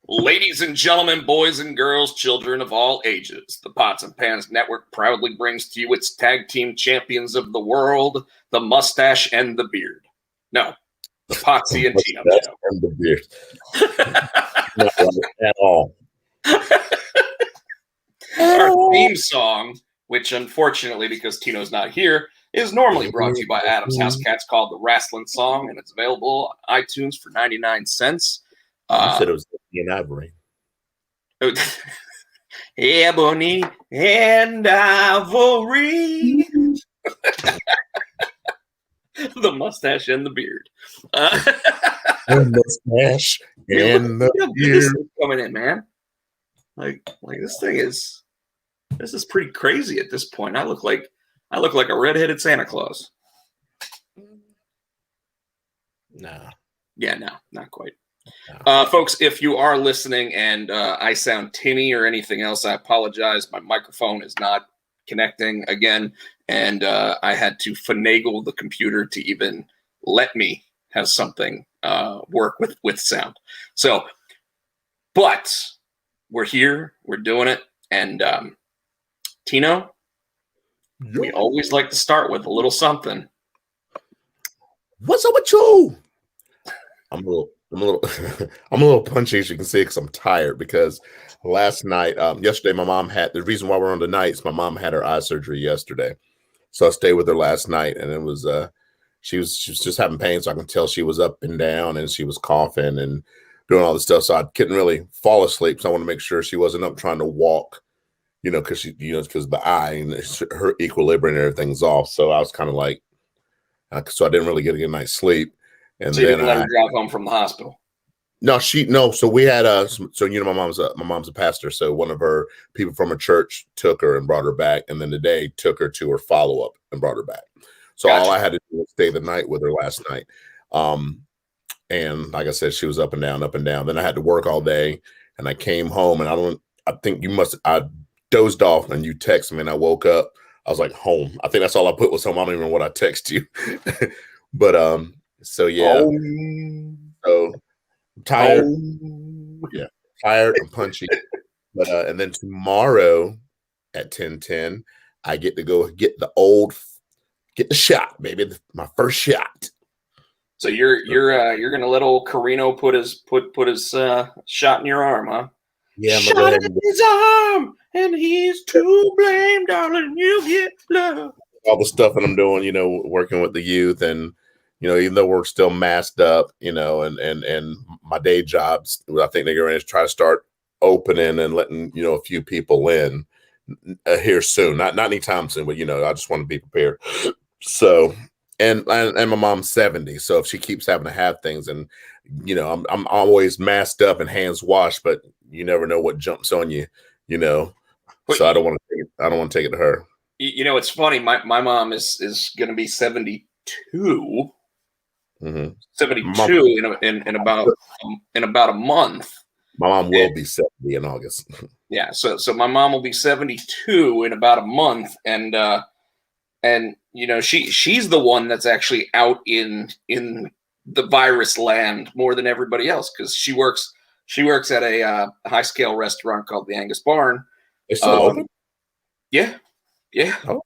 Ladies and gentlemen, boys and girls, children of all ages, the Pots and Pans Network proudly brings to you its tag team champions of the world, the Mustache and the Beard. No, the Potsy and Tino show. And the beard. Not right at all. Our theme song, which unfortunately, because Tino's not here, is normally brought to you by Adam's House Cats, called The Wrestling Song, and it's available on iTunes for 99 cents. You said it was in Ivory. Ebony and Ivory. The Mustache and the Beard. The mustache and the beard. Coming in, man. Like this thing is. This is pretty crazy at this point. I look like a redheaded Santa Claus. Nah. Yeah, no, not quite. Folks, if you are listening and I sound tinny or anything else, I apologize. My microphone is not connecting again, and I had to finagle the computer to even let me have something work with sound. So, but we're here, we're doing it, and Tino, we always like to start with a little something. What's up with you? I'm a little punchy, as you can see, because I'm tired. Because last night, yesterday, my mom had the reason why we're on the nights. My mom had her eye surgery yesterday, so I stayed with her last night, and it was she was just having pain, so I can tell she was up and down, and she was coughing and doing all this stuff. So I couldn't really fall asleep. So I want to make sure she wasn't up trying to walk, because because the eye and her equilibrium and everything's off. So I was kind of like, so I didn't really get a good night's sleep. And so you didn't let her drive home from the hospital? No. So we had my mom's a pastor. So one of her people from her church took her and brought her back, and then today took her to her follow up and brought her back. So All I had to do was stay the night with her last night. And like I said, she was up and down. Then I had to work all day, and I came home, and I dozed off, and you texted me, and I woke up. I was like, home. I think that's all I put was home. I don't even know what I text you. But so yeah. So I'm tired. Yeah, tired and punchy. But and then tomorrow at 10:10, I get to go get the shot, baby. My first shot. So you're gonna let old Carino put his shot in your arm, huh? Yeah, shot in his arm, and he's to blame, darling. You get love. All the stuff that I'm doing, working with the youth, and even though we're still masked up, and my day jobs, I think they're going to try to start opening and letting a few people in here soon. Not anytime soon, but I just want to be prepared. So, and my mom's 70, so if she keeps having to have things, and I'm always masked up and hands washed, but you never know what jumps on you, So I don't want to take it to her. It's funny. My mom is going to be 72. Mm-hmm. 72 in about a month. My mom will be 70 in August. Yeah, so my mom will be 72 in about a month, and she's the one that's actually out in the virus land more than everybody else, because she works at a high scale restaurant called the Angus Barn. It's still open? Yeah. Oh.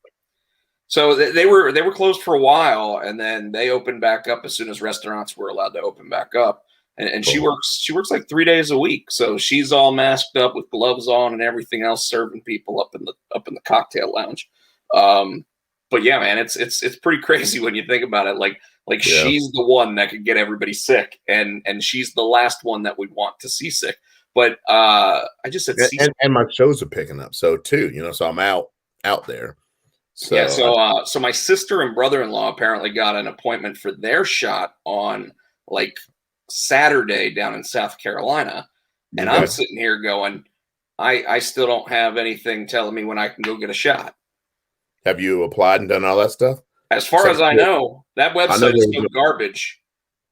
So they were closed for a while, and then they opened back up as soon as restaurants were allowed to open back up. And she works like 3 days a week, so she's all masked up with gloves on and everything else, serving people up in the cocktail lounge. But yeah, man, it's pretty crazy when you think about it. Like she's the one that could get everybody sick, and she's the last one that we want to see sick. But I just said, and my shows are picking up, so too, so I'm out there. So, yeah, so my sister and brother-in-law apparently got an appointment for their shot on like Saturday down in South Carolina, and I'm sitting here going, I still don't have anything telling me when I can go get a shot. Have you applied and done all that stuff? As far as I know, that website is still garbage.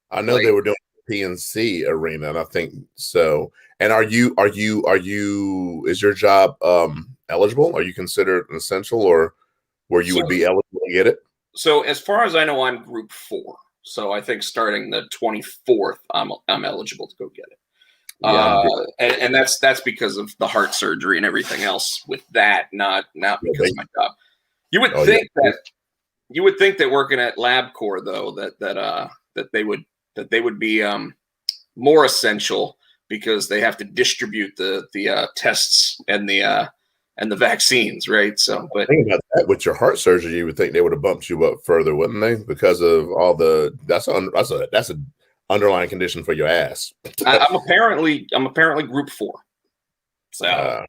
I know they were doing the PNC arena, and I think so. And are you? Is your job eligible? Are you considered an essential, or where you would be eligible to get it? So as far as I know, I'm group 4. So I think starting the 24th, I'm eligible to go get it. Yeah, and that's because of the heart surgery and everything else with that, not because of my job. You would think that working at LabCorp though that they would be more essential because they have to distribute the tests and the vaccines, right? So, but think about that with your heart surgery, you would think they would have bumped you up further, wouldn't they? Because of all that's an underlying condition for your ass. I'm apparently group 4, so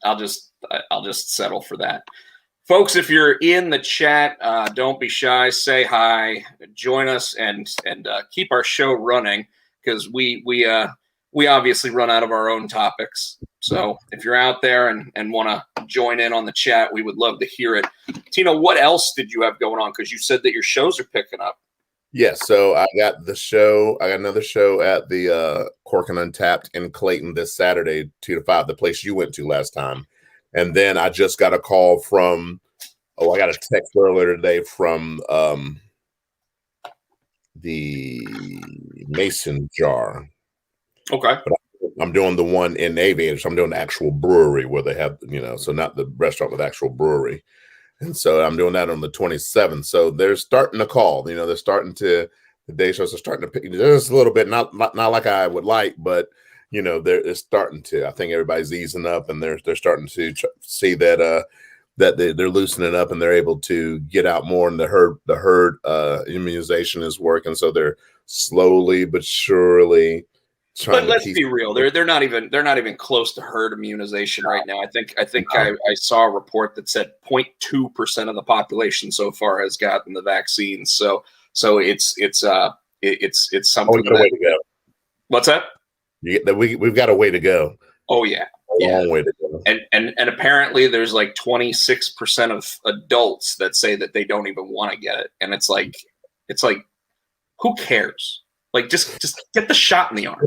I'll just settle for that. Folks, if you're in the chat, don't be shy. Say hi, join us, and keep our show running because we obviously run out of our own topics. So if you're out there and want to join in on the chat, we would love to hear it. Tino, what else did you have going on? Because you said that your shows are picking up. Yes, so I got another show at the Cork and Untapped in Clayton this Saturday, 2 to 5, the place you went to last time. And then I just got a call from, I got a text earlier today from the Mason Jar. Okay. But I'm doing the one in Aviators. I'm doing the actual brewery where they have, so not the restaurant, but the actual brewery. And so I'm doing that on the 27th. So they're starting to call, they're starting to, the day shows are starting to pick just a little bit, not like I would like, but they're starting to. I think everybody's easing up, and they're starting to see that they're loosening up, and they're able to get out more. And the herd immunization is working, so they're slowly but surely trying. But let's be real; they're not even close to herd immunization right now. I think I saw a report that said 0.2% of the population so far has gotten the vaccine. So it's something. Oh, way to go. What's that? We've got a way to go. Oh yeah, long way to go. And apparently there's like 26% of adults that say that they don't even want to get it, and it's like who cares? Like just get the shot in the arm.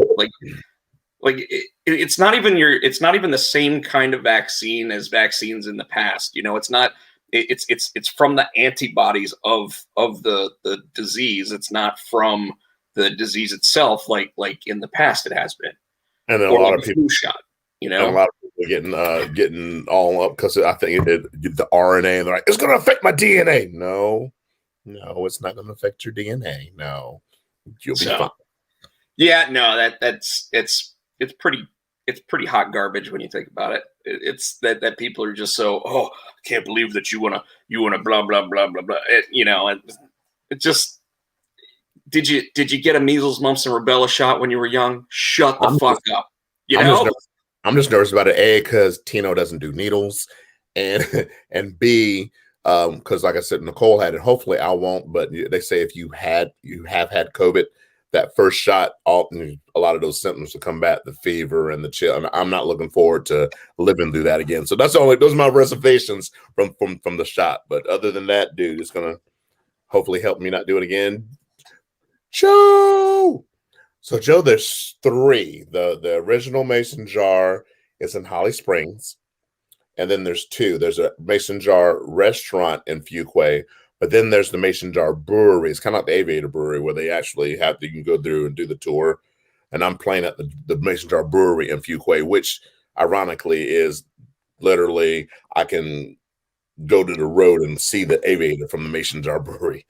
It's not even the same kind of vaccine as vaccines in the past. It's not. It's from the antibodies of the disease. It's not from the disease itself, like in the past it has been. And then a lot of people shot, and a lot of people getting all up because I think the RNA, and they're like, it's going to affect my DNA. No, it's not going to affect your DNA. No, you'll be fine. Yeah, no, it's pretty hot garbage when you think about it. It's that people are just so, I can't believe that you wanna blah blah blah blah blah. It just. Did you get a measles, mumps, and rubella shot when you were young? Shut the fuck up. I'm just nervous about it. A, because Tino doesn't do needles, and B, because like I said, Nicole had it. Hopefully, I won't. But they say if you have had COVID, that first shot, a lot of those symptoms will come back, the fever and the chill. And I'm not looking forward to living through that again. So those are my reservations from the shot. But other than that, dude, it's gonna hopefully help me not do it again. Joe. So Joe, there's 3. The original Mason Jar is in Holly Springs, and then there's 2. There's a Mason Jar restaurant in Fuquay, but then there's the Mason Jar Brewery. It's kind of like the Aviator Brewery where they actually you can go through and do the tour. And I'm playing at the Mason Jar Brewery in Fuquay, which ironically is literally I can go to the road and see the Aviator from the Mason Jar Brewery.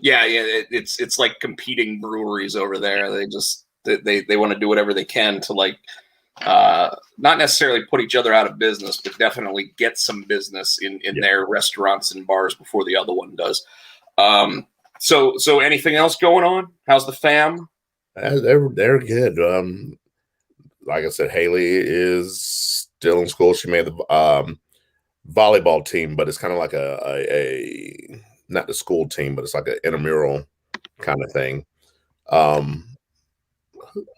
Yeah, it's like competing breweries over there. They just they want to do whatever they can to not necessarily put each other out of business, but definitely get some business in their restaurants and bars before the other one does. So anything else going on? How's the fam? They're good. Like I said, Haley is still in school. She made the volleyball team, but it's kind of like a not the school team, but it's like an intramural kind of thing.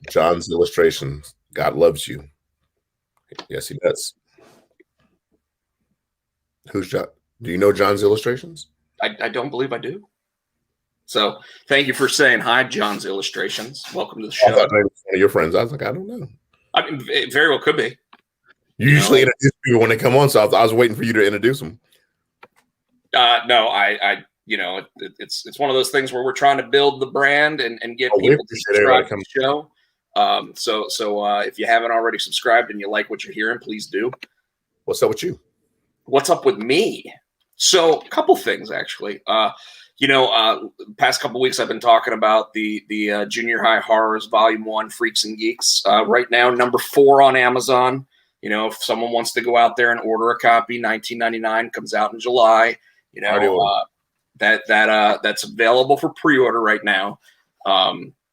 John's Illustrations. God loves you. Yes, he does. Who's John? Do you know John's Illustrations? I don't believe I do. So thank you for saying hi, John's Illustrations. Welcome to the show. I thought maybe one of your friends. I was like, I don't know. I mean, it very well could be. You usually introduce people when they come on, so I was waiting for you to introduce them. No, I it's one of those things where we're trying to build the brand and get people to subscribe to the show. So if you haven't already subscribed and you like what you're hearing, please do. What's up with you? What's up with me? So a couple things, actually. Past couple weeks I've been talking about the Junior High Horrors Volume 1 Freaks and Geeks. Right now, number 4 on Amazon. If someone wants to go out there and order a copy, $19.99, comes out in July. That's available for pre-order right now.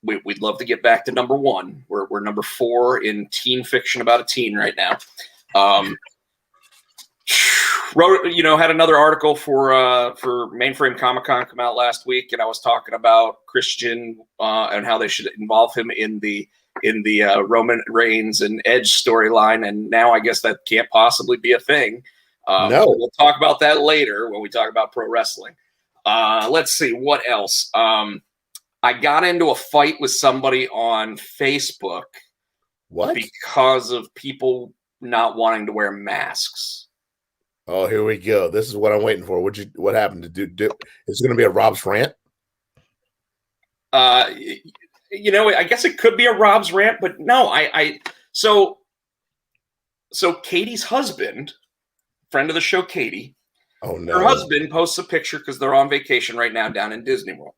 We'd love to get back to number 1. We're number 4 in teen fiction about a teen right now. Had another article for Mainframe Comic-Con come out last week, and I was talking about Christian and how they should involve him in the Roman Reigns and Edge storyline, and now I guess that can't possibly be a thing. No, we'll talk about that later when we talk about pro wrestling. Let's see what else. I got into a fight with somebody on Facebook. What? Because of people not wanting to wear masks. Oh, here we go. This is what I'm waiting for. What happened to do? Is it going to be a Rob's rant? I guess it could be a Rob's rant, but no. So Katie's husband, friend of the show, Katie. Oh no. Her husband posts a picture because they're on vacation right now down in Disney World,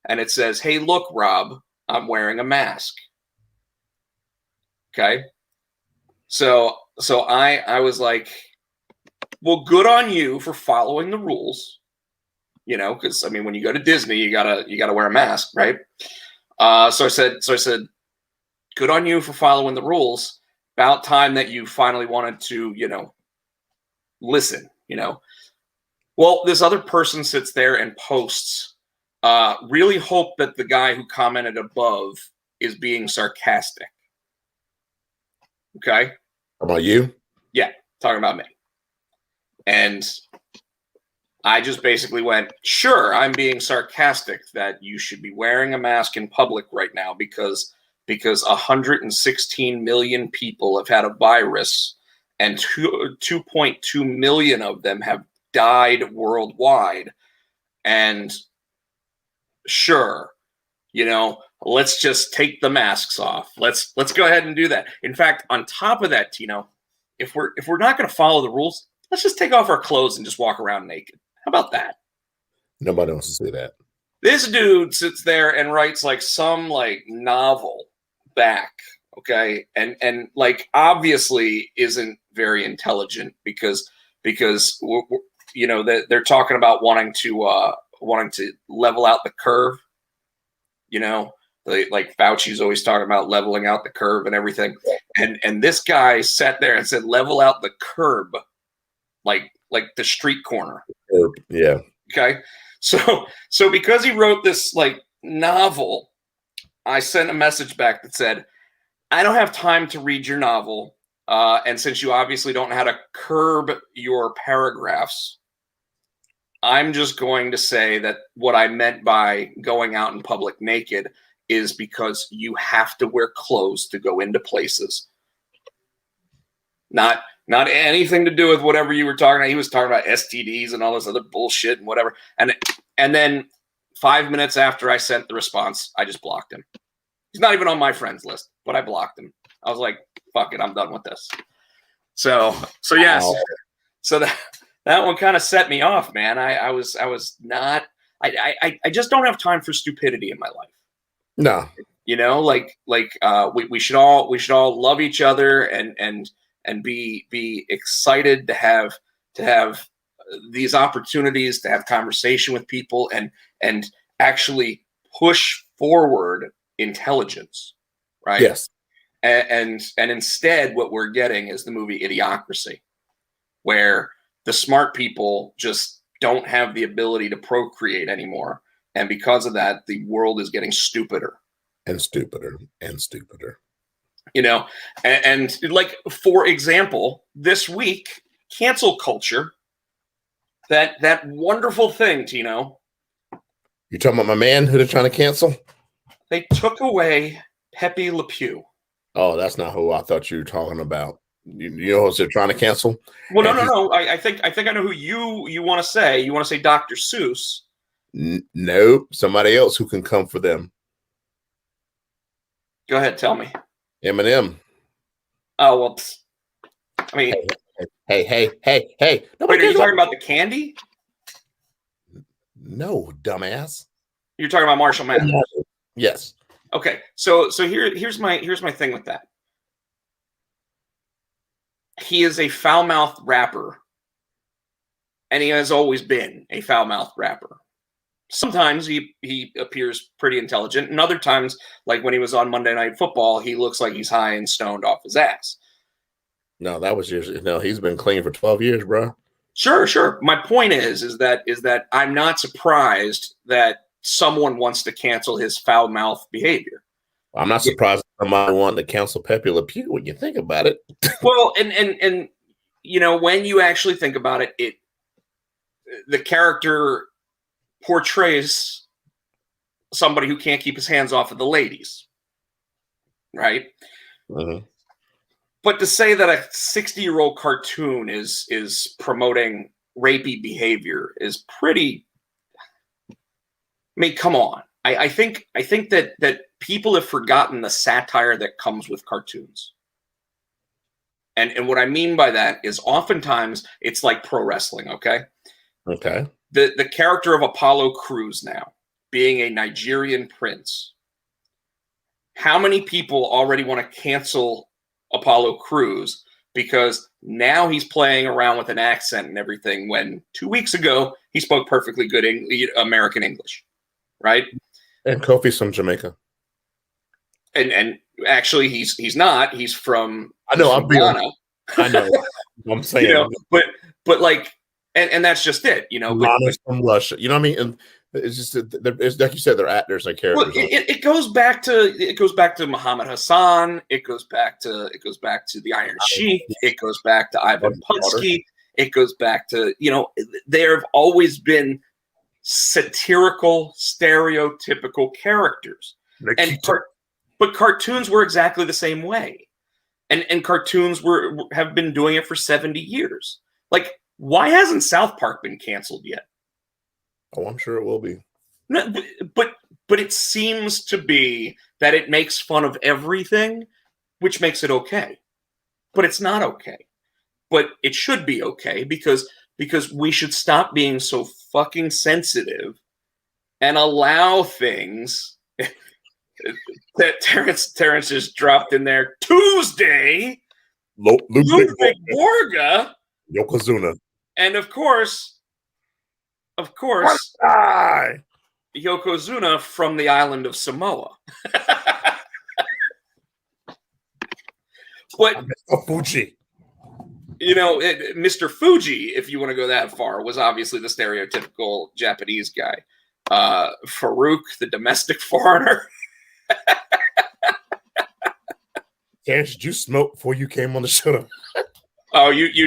and it says, "Hey, look, Rob, I'm wearing a mask." Okay. So I was like, well, good on you for following the rules, because when you go to Disney, you gotta wear a mask, right? So I said, good on you for following the rules. About time that you finally wanted to, listen, Well, this other person sits there and posts, really hope that the guy who commented above is being sarcastic. Okay. About you? Yeah, talking about me. And I just basically went, sure, I'm being sarcastic that you should be wearing a mask in public right now because 116 million people have had a virus and 2.2 million of them have died worldwide. And sure, let's just take the masks off. Let's go ahead and do that. In fact, on top of that, Tino, if we're not going to follow the rules, let's just take off our clothes and just walk around naked. How about that? Nobody wants to see that. This dude sits there and writes some novel back, okay, and obviously isn't very intelligent because they're talking about wanting to level out the curve. Fauci's always talking about leveling out the curve and everything. And this guy sat there and said, level out the curb, like the street corner. Yeah. Okay. So because he wrote this novel, I sent a message back that said, I don't have time to read your novel. And since you obviously don't know how to curb your paragraphs, I'm just going to say that what I meant by going out in public naked is because you have to wear clothes to go into places. Not anything to do with whatever you were talking about. He was talking about STDs and all this other bullshit and whatever. And then 5 minutes after I sent the response, I just blocked him. He's not even on my friends list, but I blocked him. I was like, fuck it, I'm done with this. So yes. Wow. So that one kind of set me off, man. I just don't have time for stupidity in my life. No. We should all love each other and be excited to have these opportunities to have conversation with people and actually push forward intelligence, right? Yes. And instead what we're getting is the movie Idiocracy, where the smart people just don't have the ability to procreate anymore. And because of that, the world is getting stupider. And stupider and stupider. And for example, this week, cancel culture, that wonderful thing, Tino. You talking about my man who they're trying to cancel? They took away Pepe Le Pew. Oh, that's not who I thought you were talking about. You know who they're trying to cancel? Well, no. I think I know who you want to say. You want to say Dr. Seuss. No, somebody else who can come for them. Go ahead, tell me. Eminem. Oh well, I mean, hey. Wait, are you talking about the candy? No, dumbass. You're talking about Marshall Mathers. Yes. Okay, so here's my thing with that. He is a foul-mouthed rapper, and he has always been a foul-mouthed rapper. Sometimes he appears pretty intelligent, and other times, like when he was on Monday Night Football, he looks like he's high and stoned off his ass. No, that was years. No, he's been clean for 12 years, bro. Sure. My point is that I'm not surprised that someone wants to cancel his foul-mouthed behavior. I'm not surprised somebody wanted to cancel Pepe Le Pew when you think about it. Well, and you know, when you actually think about it, the character portrays somebody who can't keep his hands off of the ladies, right? Mm-hmm. But to say that a 60-year-old cartoon is promoting rapey behavior is pretty. I mean, come on. I think that people have forgotten the satire that comes with cartoons. And what I mean by that is oftentimes it's like pro wrestling, okay? Okay. The character of Apollo Crews now, being a Nigerian prince. How many people already want to cancel Apollo Crews because now he's playing around with an accent and everything when 2 weeks ago he spoke perfectly good American English, right? And Kofi's from Jamaica. And actually he's not. He's from Ghana. I know. I'm saying, you know, but like, and that's just it, you know. Ghana's from Russia, you know what I mean? And it's just it's like you said, they're actors and characters. Well, it goes back to Muhammad Hassan. It goes back to the Iron Sheik. It goes back to Ivan Potsy. It goes back to, you know, there have always been satirical, stereotypical characters, but cartoons were exactly the same way, and cartoons have been doing it for 70 years. Like, why hasn't South Park been canceled yet? Oh, I'm sure it will be. No, but it seems to be that it makes fun of everything, which makes it okay. But it's not okay. But it should be okay because we should stop being so fucking sensitive and allow things that Terrence just dropped in there. Tuesday, Ludwig Borga, Yokozuna, and of course, Yokozuna from the island of Samoa. But Fuji, you know, Mr. Fuji, if you want to go that far, was obviously the stereotypical Japanese guy. Farouk, the domestic foreigner. Terrence, did you smoke before you came on the show? Oh, he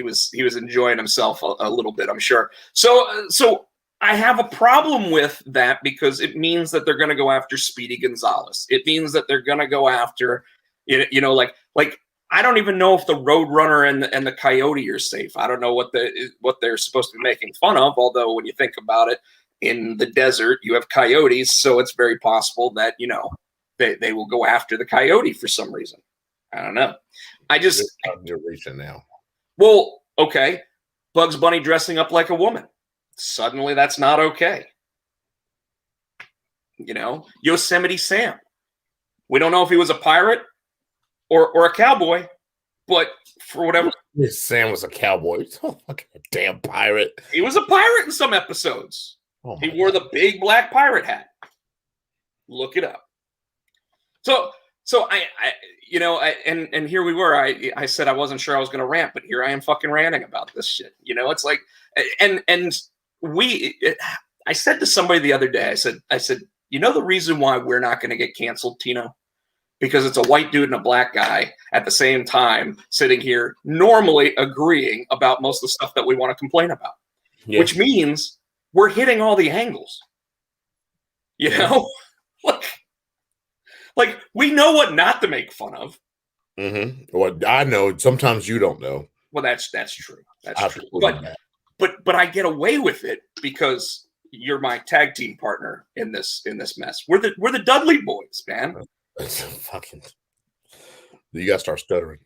was enjoying himself a little bit, I'm sure. So I have a problem with that because it means that they're going to go after Speedy Gonzalez. It means that they're going to go after, you know, like I don't even know if the Roadrunner and the Coyote are safe. I don't know what they're supposed to be making fun of. Although when you think about it, in the desert you have coyotes, so it's very possible that, you know, they will go after the coyote for some reason. I don't know. You're reaching now. Well, okay. Bugs Bunny dressing up like a woman. Suddenly that's not okay. You know, Yosemite Sam. We don't know if he was a pirate or a cowboy, but for whatever. Sam was a cowboy. Oh, like a damn pirate. He was a pirate in some episodes. Oh, he wore the big black pirate hat. Look it up. So I you know, and here we were. I said I wasn't sure I was going to rant, but here I am fucking ranting about this shit. You know, it's like, I said to somebody the other day, I said, you know, the reason why we're not going to get canceled, Tino, because it's a white dude and a black guy at the same time sitting here normally agreeing about most of the stuff that we want to complain about, which means we're hitting all the angles. You know, like we know what not to make fun of. Mm-hmm. Well, I know. Sometimes you don't know. Well, that's true. That's true. But I get away with it because you're my tag team partner in this mess. We're the Dudley boys, man. Fucking. You gotta start stuttering.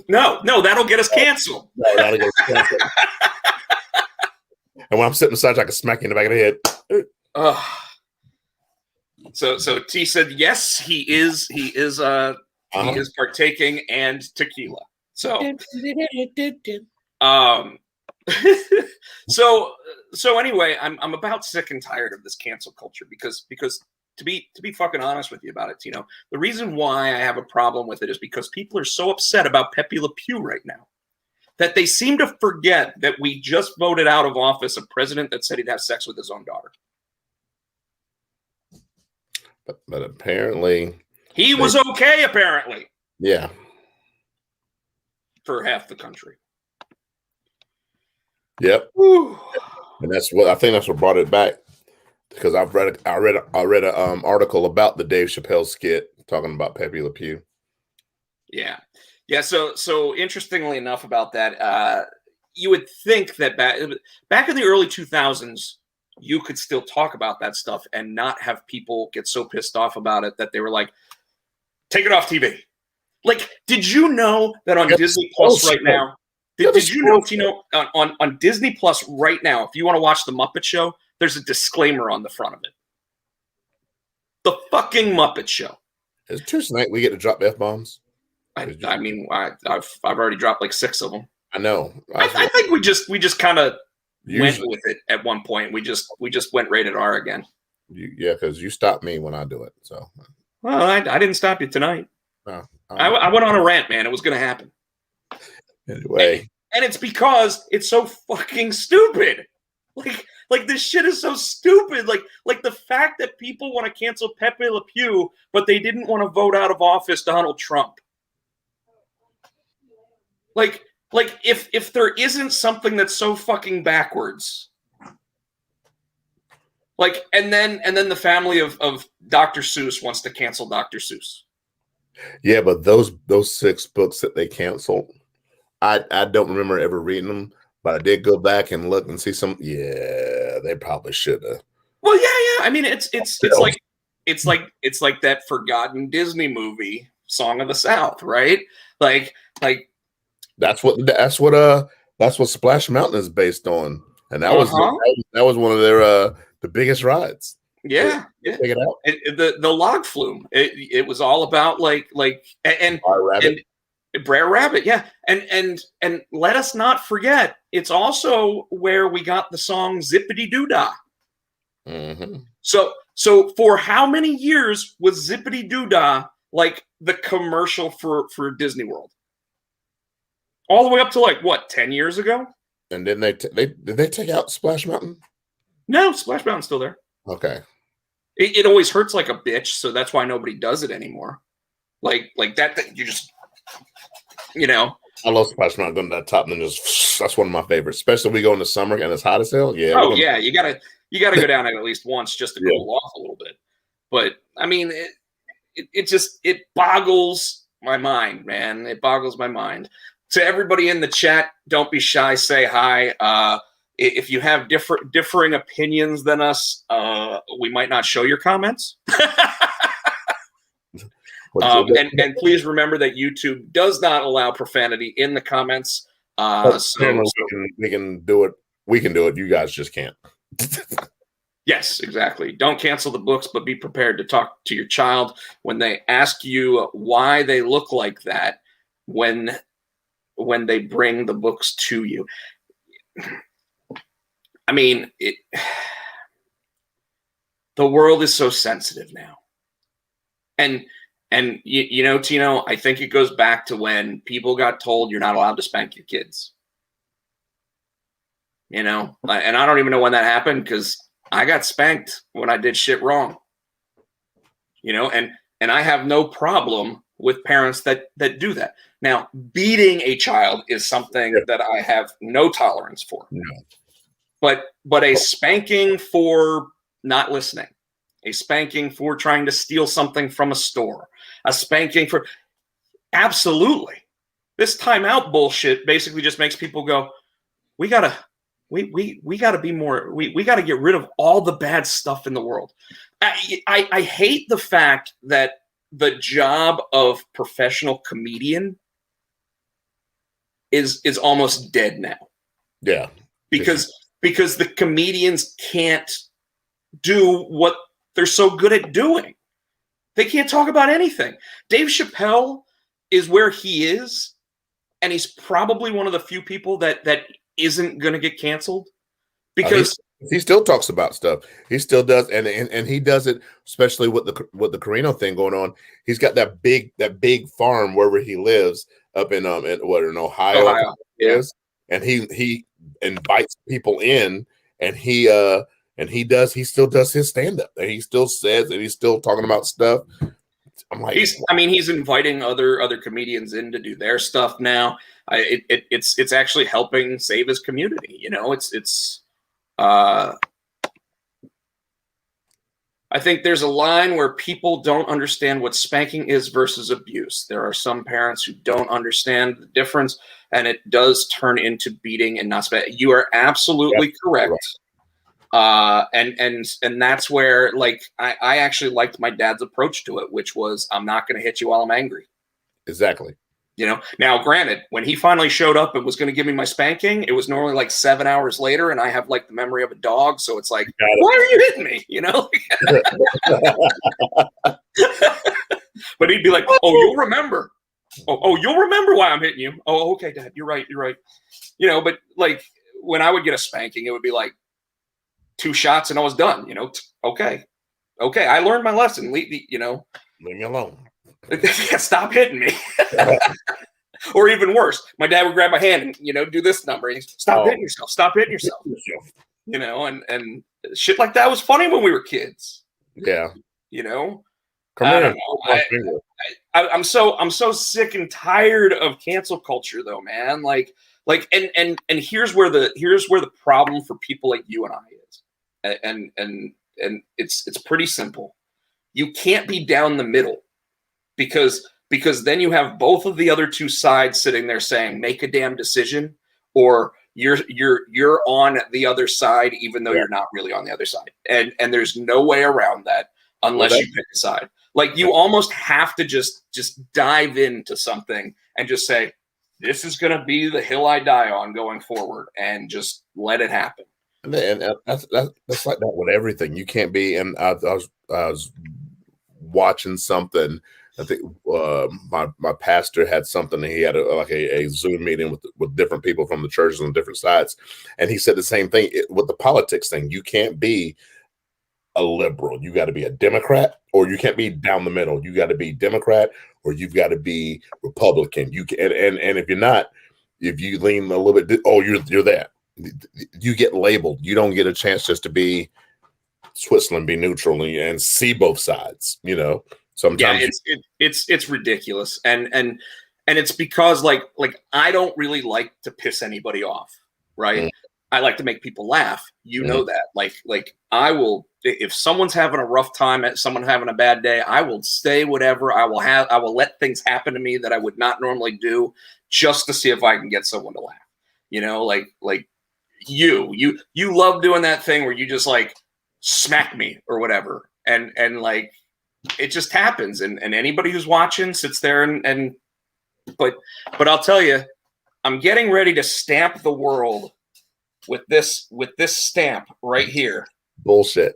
No, that'll get us canceled. No, that'll get us canceled. And when I'm sitting beside you, I can smack you in the back of the head. So T said yes, he is partaking and tequila. So so anyway, I'm about sick and tired of this cancel culture because to be fucking honest with you about it, Tino, the reason why I have a problem with it is because people are so upset about Pepe Le Pew right now that they seem to forget that we just voted out of office a president that said he'd have sex with his own daughter. But apparently he was okay, apparently. Yeah. For half the country. Yep. Whew. And that's what brought it back. Because I read an article about the Dave Chappelle skit talking about Pepe Le Pew. Yeah. So interestingly enough about that, you would think that back in the early 2000s, you could still talk about that stuff and not have people get so pissed off about it that they were like, take it off TV. Like, did you know that on Disney Plus right now? Did you know, Tino, on Disney Plus right now, if you want to watch The Muppet Show, there's a disclaimer on the front of it. The fucking Muppet Show. Is it Tuesday night we get to drop F-bombs? I mean, I've already dropped like 6 of them. I know. I think we just kind of went with it at one point. We just went rated R again. Yeah, because you stopped me when I do it. So. Well, I didn't stop you tonight. No, I went on a rant, man. It was going to happen. Anyway. And it's because it's so fucking stupid. Like this shit is so stupid. Like the fact that people want to cancel Pepe Le Pew, but they didn't want to vote out of office Donald Trump. Like if there isn't something that's so fucking backwards. Like and then the family of Dr. Seuss wants to cancel Dr. Seuss. Yeah, but those 6 books that they canceled, I don't remember ever reading them, but I did go back and look and see some. Yeah, they probably should have. Well, yeah. I mean, it's like that forgotten Disney movie, Song of the South, right? Like that's what Splash Mountain is based on, and that was one of their the biggest rides. Yeah. Check it out. The log flume. It was all about like Brer Rabbit, yeah, and let us not forget, it's also where we got the song Zippity Doo Dah. Mm-hmm. So for how many years was Zippity Doo Dah like the commercial for Disney World? All the way up to like what, 10 years ago? And then did they take out Splash Mountain? No, Splash Mountain's still there. Okay. It always hurts like a bitch, so that's why nobody does it anymore. Like that you just. You know, I love Splash Mountain going to that top and then that's one of my favorites, especially if we go in the summer and it's hot as hell. Yeah. Oh yeah, you gotta go down at least once just to cool off a little bit. But I mean, it boggles my mind, man. It boggles my mind. To everybody in the chat, don't be shy. Say hi. If you have differing opinions than us, we might not show your comments. And please remember that YouTube does not allow profanity in the comments. So we can do it. We can do it. You guys just can't. Yes, exactly. Don't cancel the books, but be prepared to talk to your child when they ask you why they look like that when they bring the books to you. I mean, the world is so sensitive now. And you know, Tino, I think it goes back to when people got told you're not allowed to spank your kids. You know, and I don't even know when that happened because I got spanked when I did shit wrong. You know, and I have no problem with parents that do that. Now, beating a child is something that I have no tolerance for. No. But a spanking for not listening, a spanking for trying to steal something from a store, a spanking for absolutely. This timeout bullshit basically just makes people go, we gotta we got to be more. We got to get rid of all the bad stuff in the world. I hate the fact that the job of professional comedian is almost dead now. Yeah, because the comedians can't do what they're so good at doing. They can't talk about anything. Dave Chappelle is where he is, and he's probably one of the few people that isn't going to get canceled because he still talks about stuff. He still does, and he does it, especially with the Carino thing going on. He's got that big farm wherever he lives up in Ohio. Yeah. And he invites people in, and he still does his stand up, and he still says, and he's still talking about stuff. I'm like, he's inviting other comedians in to do their stuff now. It's actually helping save his community. You know, I think there's a line where people don't understand what spanking is versus abuse. There are some parents who don't understand the difference, and it does turn into beating and not spanking. You are absolutely correct. And that's where, like, I actually liked my dad's approach to it, which was, I'm not going to hit you while I'm angry. Exactly. You know, now granted, when he finally showed up and was going to give me my spanking, it was normally like 7 hours later, and I have like the memory of a dog. So it's like, why are you hitting me? You know? But he'd be like, oh, you'll remember. Oh, you'll remember why I'm hitting you. Oh, okay, Dad, you're right. You know, but like when I would get a spanking, it would be like 2 shots and I was done. You know, okay, I learned my lesson. Leave me alone. Stop hitting me. Or even worse, my dad would grab my hand and do this number. And stop hitting yourself. Stop hitting yourself. You know, and shit like that was funny when we were kids. Yeah. You know, I don't know. I'm so sick and tired of cancel culture, though, man. Like, and here's where the problem for people like you and I is, and it's pretty simple. You can't be down the middle. Because then you have both of the other two sides sitting there saying, make a damn decision, or you're on the other side, even though you're not really on the other side. And there's no way around that unless you pick a side. Like, you almost have to just dive into something and just say, this is going to be the hill I die on going forward, and just let it happen. And that's like that with everything. You can't be, and I was watching something. I think my pastor had something. He had a Zoom meeting with different people from the churches on different sides, and he said the same thing with the politics thing. You can't be a liberal. You got to be a Democrat, or you can't be down the middle. You got to be Democrat, or you've got to be Republican. You can, and if you're not, if you lean a little bit, you're that. You get labeled. You don't get a chance just to be Switzerland, be neutral, and see both sides. You know. Sometimes it's ridiculous, and it's because like I don't really like to piss anybody off, right? I like to make people laugh. You know that. Like I will, if someone's having a rough time, someone having a bad day, I will say whatever. I will let things happen to me that I would not normally do, just to see if I can get someone to laugh. You know, like you love doing that thing where you just like smack me or whatever, and like. It just happens, and anybody who's watching sits there but I'll tell you, I'm getting ready to stamp the world with this stamp right here. Bullshit.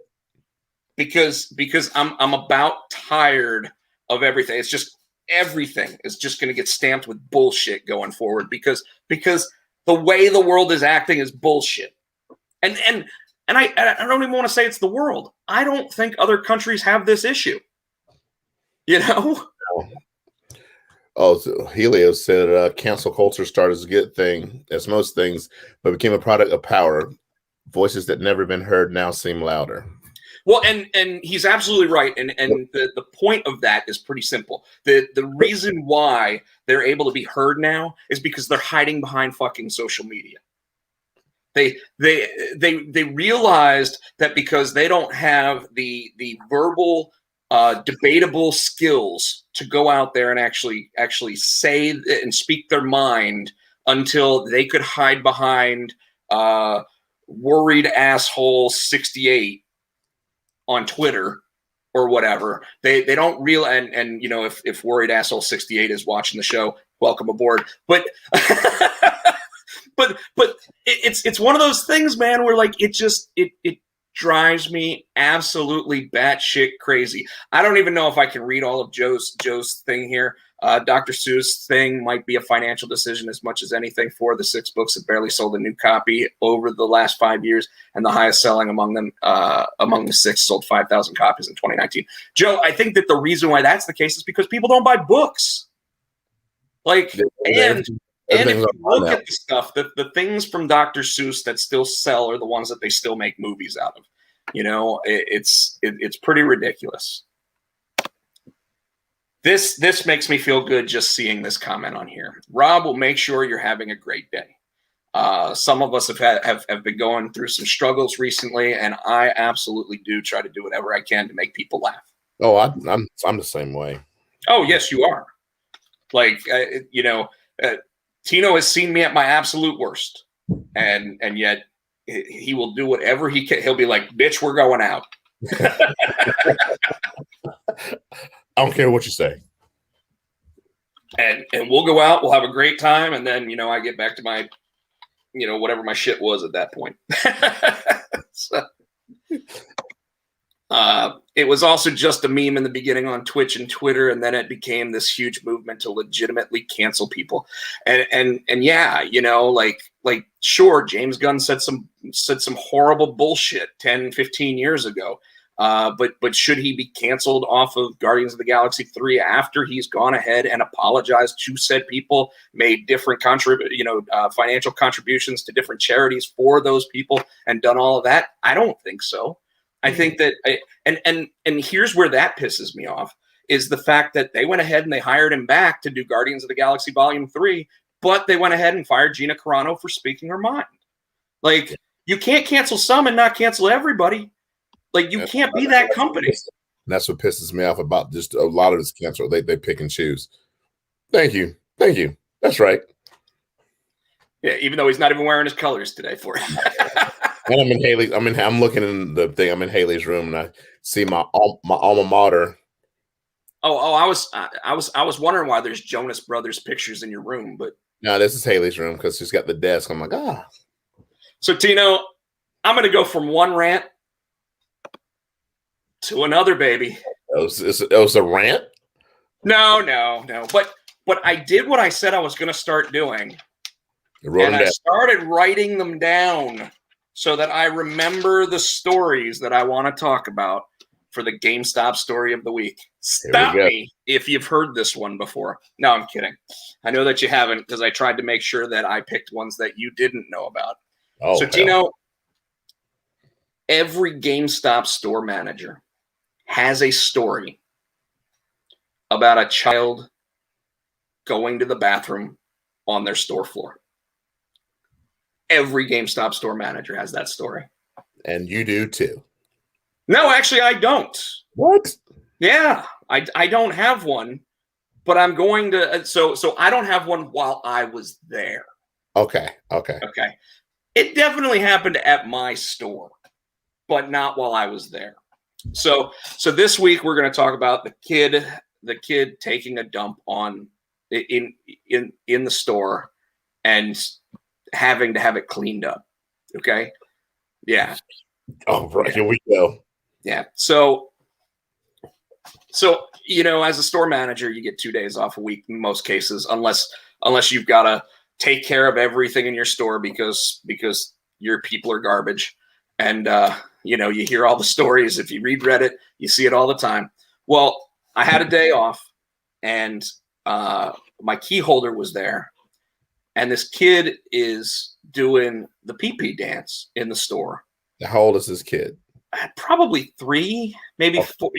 Because I'm about tired of everything. It's just everything is just going to get stamped with bullshit going forward because the way the world is acting is bullshit. And I don't even want to say it's the world. I don't think other countries have this issue. You know? Oh, so Helio said cancel culture started as a good thing, as most things, but became a product of power. Voices that never been heard now seem louder. Well, and he's absolutely right. And the point of that is pretty simple. The reason why they're able to be heard now is because they're hiding behind fucking social media. They realized that because they don't have the verbal debatable skills to go out there and actually say and speak their mind until they could hide behind worried asshole 68 on Twitter or whatever. They don't realize, and you know, if worried asshole 68 is watching the show, welcome aboard. But but it's one of those things, man, where like it drives me absolutely batshit crazy. I don't even know if I can read all of Joe's thing here. Dr. Seuss thing might be a financial decision as much as anything. 4 of the 6 books have barely sold a new copy over the last 5 years, and the highest selling among them, among the 6, sold 5,000 copies in 2019. Joe, I think that the reason why that's the case is because people don't buy books. Like, and if you look at the stuff, the things from Dr. Seuss that still sell are the ones that they still make movies out of. You know, it's pretty ridiculous. This makes me feel good just seeing this comment on here. Rob will make sure you're having a great day. Some of us have been going through some struggles recently, and I absolutely do try to do whatever I can to make people laugh. Oh, I'm the same way. Oh, yes, you are. Like, you know, Tino has seen me at my absolute worst, and yet he will do whatever he can. He'll be like, "Bitch, we're going out." I don't care what you say. And we'll go out. We'll have a great time, and then, you know, I get back to my, you know, whatever my shit was at that point. So, it was also just a meme in the beginning on Twitch and Twitter, and then it became this huge movement to legitimately cancel people. And yeah, you know, like sure, James Gunn said some horrible bullshit 10, 15 years ago. But should he be canceled off of Guardians of the Galaxy 3 after he's gone ahead and apologized to said people, made different financial contributions to different charities for those people, and done all of that? I don't think so. I think that, and here's where that pisses me off, is the fact that they went ahead and they hired him back to do Guardians of the Galaxy Volume 3, but they went ahead and fired Gina Carano for speaking her mind. Like, you can't cancel some and not cancel everybody. Like, you can't be that company. That's what pisses me off about just a lot of this cancel. They pick and choose. Thank you. That's right. Yeah, even though he's not even wearing his colors today for it. And I'm in Haley's. I'm looking in the thing. I'm in Haley's room, and I see my alma mater. I was wondering why there's Jonas Brothers pictures in your room, but no, this is Haley's room because she's got the desk. I'm like, ah. So Tino, I'm gonna go from one rant to another, baby. It was a rant? No. But I did what I said I was gonna start doing, and I started writing them down so that I remember the stories that I want to talk about for the GameStop story of the week. Stop me if you've heard this one before. No, I'm kidding. I know that you haven't, because I tried to make sure that I picked ones that you didn't know about. Oh, so, Tino, every GameStop store manager has a story about a child going to the bathroom on their store floor. Every GameStop store manager has that story. And you do too. No, actually, I don't. What? Yeah, I don't have one, but I'm going to. So I don't have one while I was there. Okay. It definitely happened at my store, but not while I was there. So this week we're going to talk about the kid taking a dump in the store and having to have it cleaned up. Okay. Yeah. Oh, right. Here we go. Yeah. So, you know, as a store manager, you get 2 days off a week in most cases, unless you've got to take care of everything in your store because your people are garbage. And, you know, you hear all the stories. If you read Reddit, you see it all the time. Well, I had a day off, and my key holder was there. And this kid is doing the pee-pee dance in the store. How old is this kid? Probably 3, maybe 4,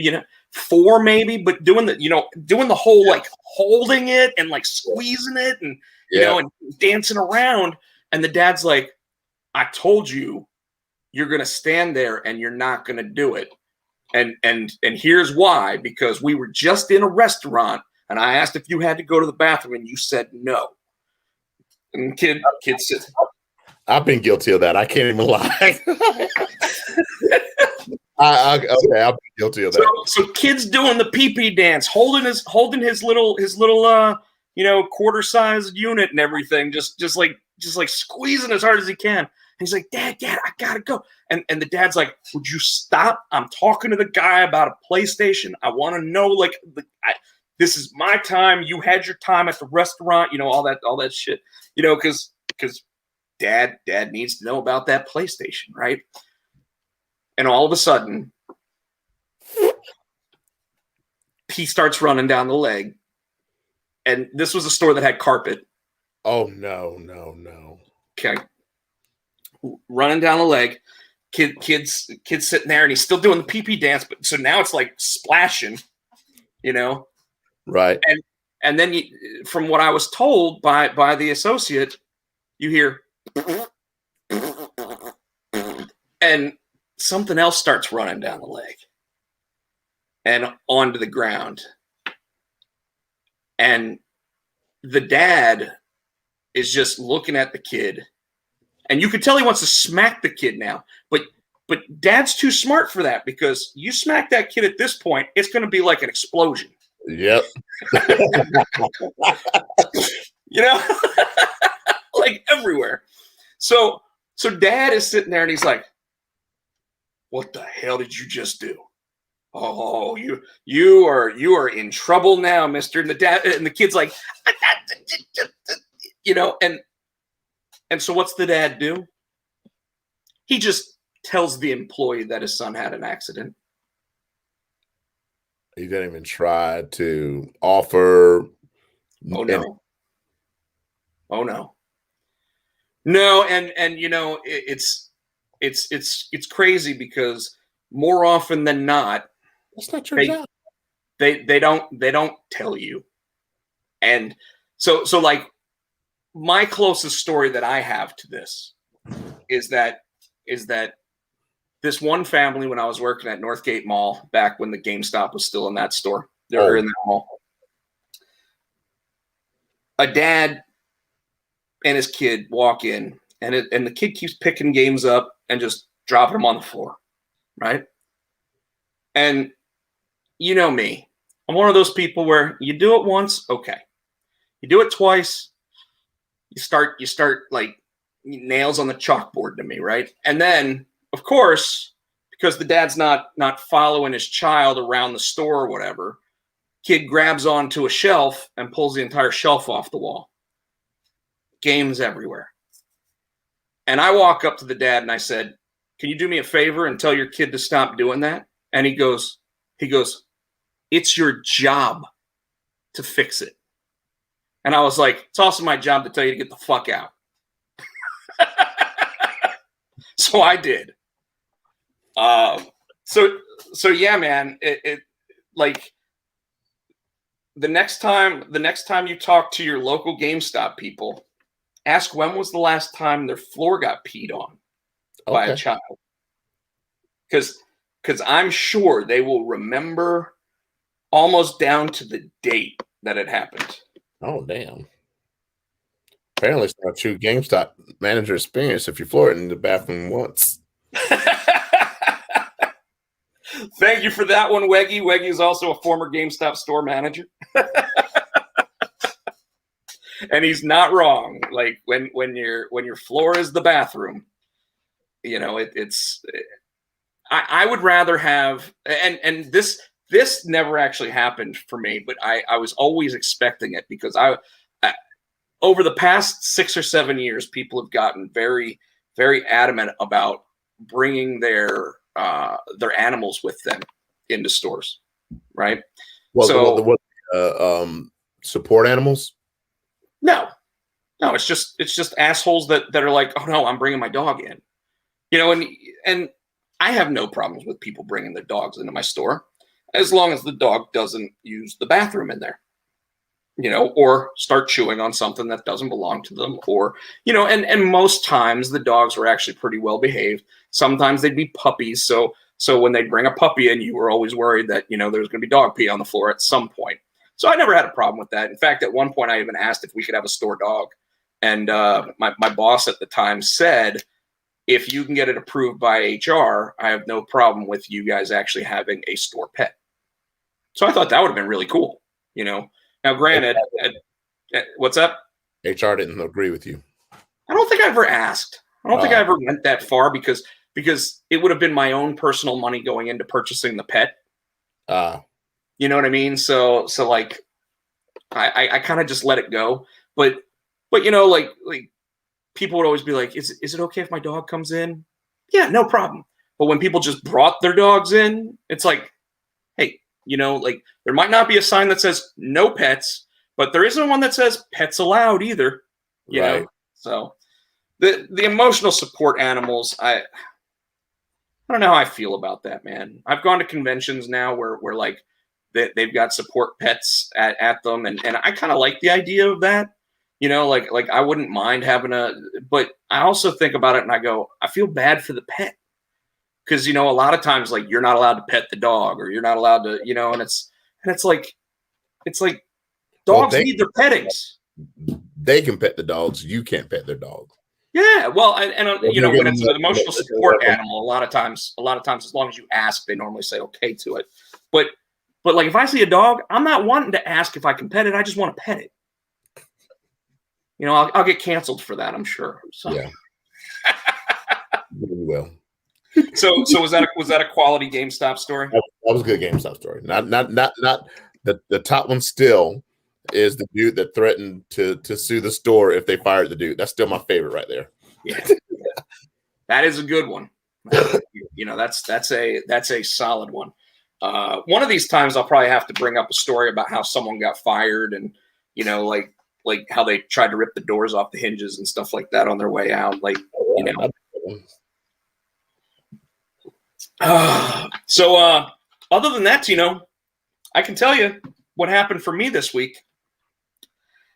4 maybe, but doing the whole like holding it and like squeezing it and you know and dancing around. And the dad's like, I told you you're gonna stand there and you're not gonna do it. And here's why, because we were just in a restaurant and I asked if you had to go to the bathroom and you said no. And kid sits. I've been guilty of that. I can't even lie. I've been guilty of that. So kids doing the pee-pee dance, holding his little quarter-sized unit and everything, just like squeezing as hard as he can. And he's like, Dad, I gotta go. And the dad's like, would you stop? I'm talking to the guy about a PlayStation. I want to know, this is my time. You had your time at the restaurant, all that shit, because dad needs to know about that PlayStation, right? And all of a sudden, he starts running down the leg. And this was a store that had carpet. Oh, no. Okay. Running down the leg. Kid's sitting there, and he's still doing the pee-pee dance. But so now it's like splashing, Right. And then from what I was told by the associate, you hear, and something else starts running down the leg and onto the ground. And the dad is just looking at the kid. And you could tell he wants to smack the kid now. But dad's too smart for that, because you smack that kid at this point, it's going to be like an explosion. Yep. Like everywhere. So dad is sitting there and he's like, what the hell did you just do? Oh, you are in trouble now, mister. And the kid's like, and so what's the dad do? He just tells the employee that his son had an accident. He didn't even try to offer. Oh no. Oh no. No, and it's crazy, because more often than not, that's not your job. They don't tell you. And so like, my closest story that I have to this is that this one family, when I was working at Northgate Mall, back when the GameStop was still in that store, they were in that mall. A dad and his kid walk in, and the kid keeps picking games up and just dropping them on the floor, right? And you know me, I'm one of those people where you do it once, okay. You do it twice, you start like nails on the chalkboard to me, right? And then, of course, because the dad's not following his child around the store or whatever, kid grabs onto a shelf and pulls the entire shelf off the wall. Games everywhere. And I walk up to the dad and I said, can you do me a favor and tell your kid to stop doing that? And he goes, it's your job to fix it. And I was like, it's also my job to tell you to get the fuck out. So I did. So yeah, man, it like the next time you talk to your local GameStop people, ask when was the last time their floor got peed on by a child. Because I'm sure they will remember almost down to the date that it happened. Oh, damn. Apparently it's not a true GameStop manager experience if you floor it in the bathroom once. Thank you for that one, Weggy. Weggy is also a former GameStop store manager. And he's not wrong. Like when your floor is the bathroom, I would rather have, and this never actually happened for me, but I was always expecting it, because I over the past 6 or 7 years, people have gotten very, very adamant about bringing their animals with them into stores, right? Well, support animals? No, it's just assholes that are like, oh no, I'm bringing my dog in, and I have no problems with people bringing their dogs into my store, as long as the dog doesn't use the bathroom in there, or start chewing on something that doesn't belong to them, or, and most times the dogs were actually pretty well behaved. Sometimes they'd be puppies. So when they'd bring a puppy in, you were always worried that, there was going to be dog pee on the floor at some point. So I never had a problem with that. In fact, at one point I even asked if we could have a store dog, And my boss at the time said, if you can get it approved by HR, I have no problem with you guys actually having a store pet. So I thought that would have been really cool, you know. Now, granted, what's up? HR didn't agree with you. I don't think I ever asked. I don't think I ever went that far because it would have been my own personal money going into purchasing the pet. You know what I mean? So like, I kind of just let it go. But you know, like people would always be like, is it okay if my dog comes in? Yeah, no problem. But when people just brought their dogs in, it's like, hey, you know, like there might not be a sign that says no pets, but there isn't one that says pets allowed either. You know? So the emotional support animals, I don't know how I feel about that, man. I've gone to conventions now where like they've got support pets at them, and I kind of like the idea of that. You know, like I wouldn't mind having but I also think about it and I go, I feel bad for the pet. Because, you know, a lot of times, like, you're not allowed to pet the dog, or you're not allowed to, you know, and it's like dogs need their pettings. They can pet the dogs. You can't pet their dog. Yeah, well, and you know, when it's an emotional support animal, a lot of times, as long as you ask, they normally say okay to it. But like, if I see a dog, I'm not wanting to ask if I can pet it. I just want to pet it. You know, I'll get canceled for that, I'm sure. So. Yeah. Really well. So was that a quality GameStop story? That was a good GameStop story. Not the top one still is the dude that threatened to sue the store if they fired the dude. That's still my favorite right there. Yeah. That is a good one. You know, that's a solid one. One of these times I'll probably have to bring up a story about how someone got fired and, you know, like how they tried to rip the doors off the hinges and stuff like that on their way out. Like, you know. So other than that, Tino, I can tell you what happened for me this week.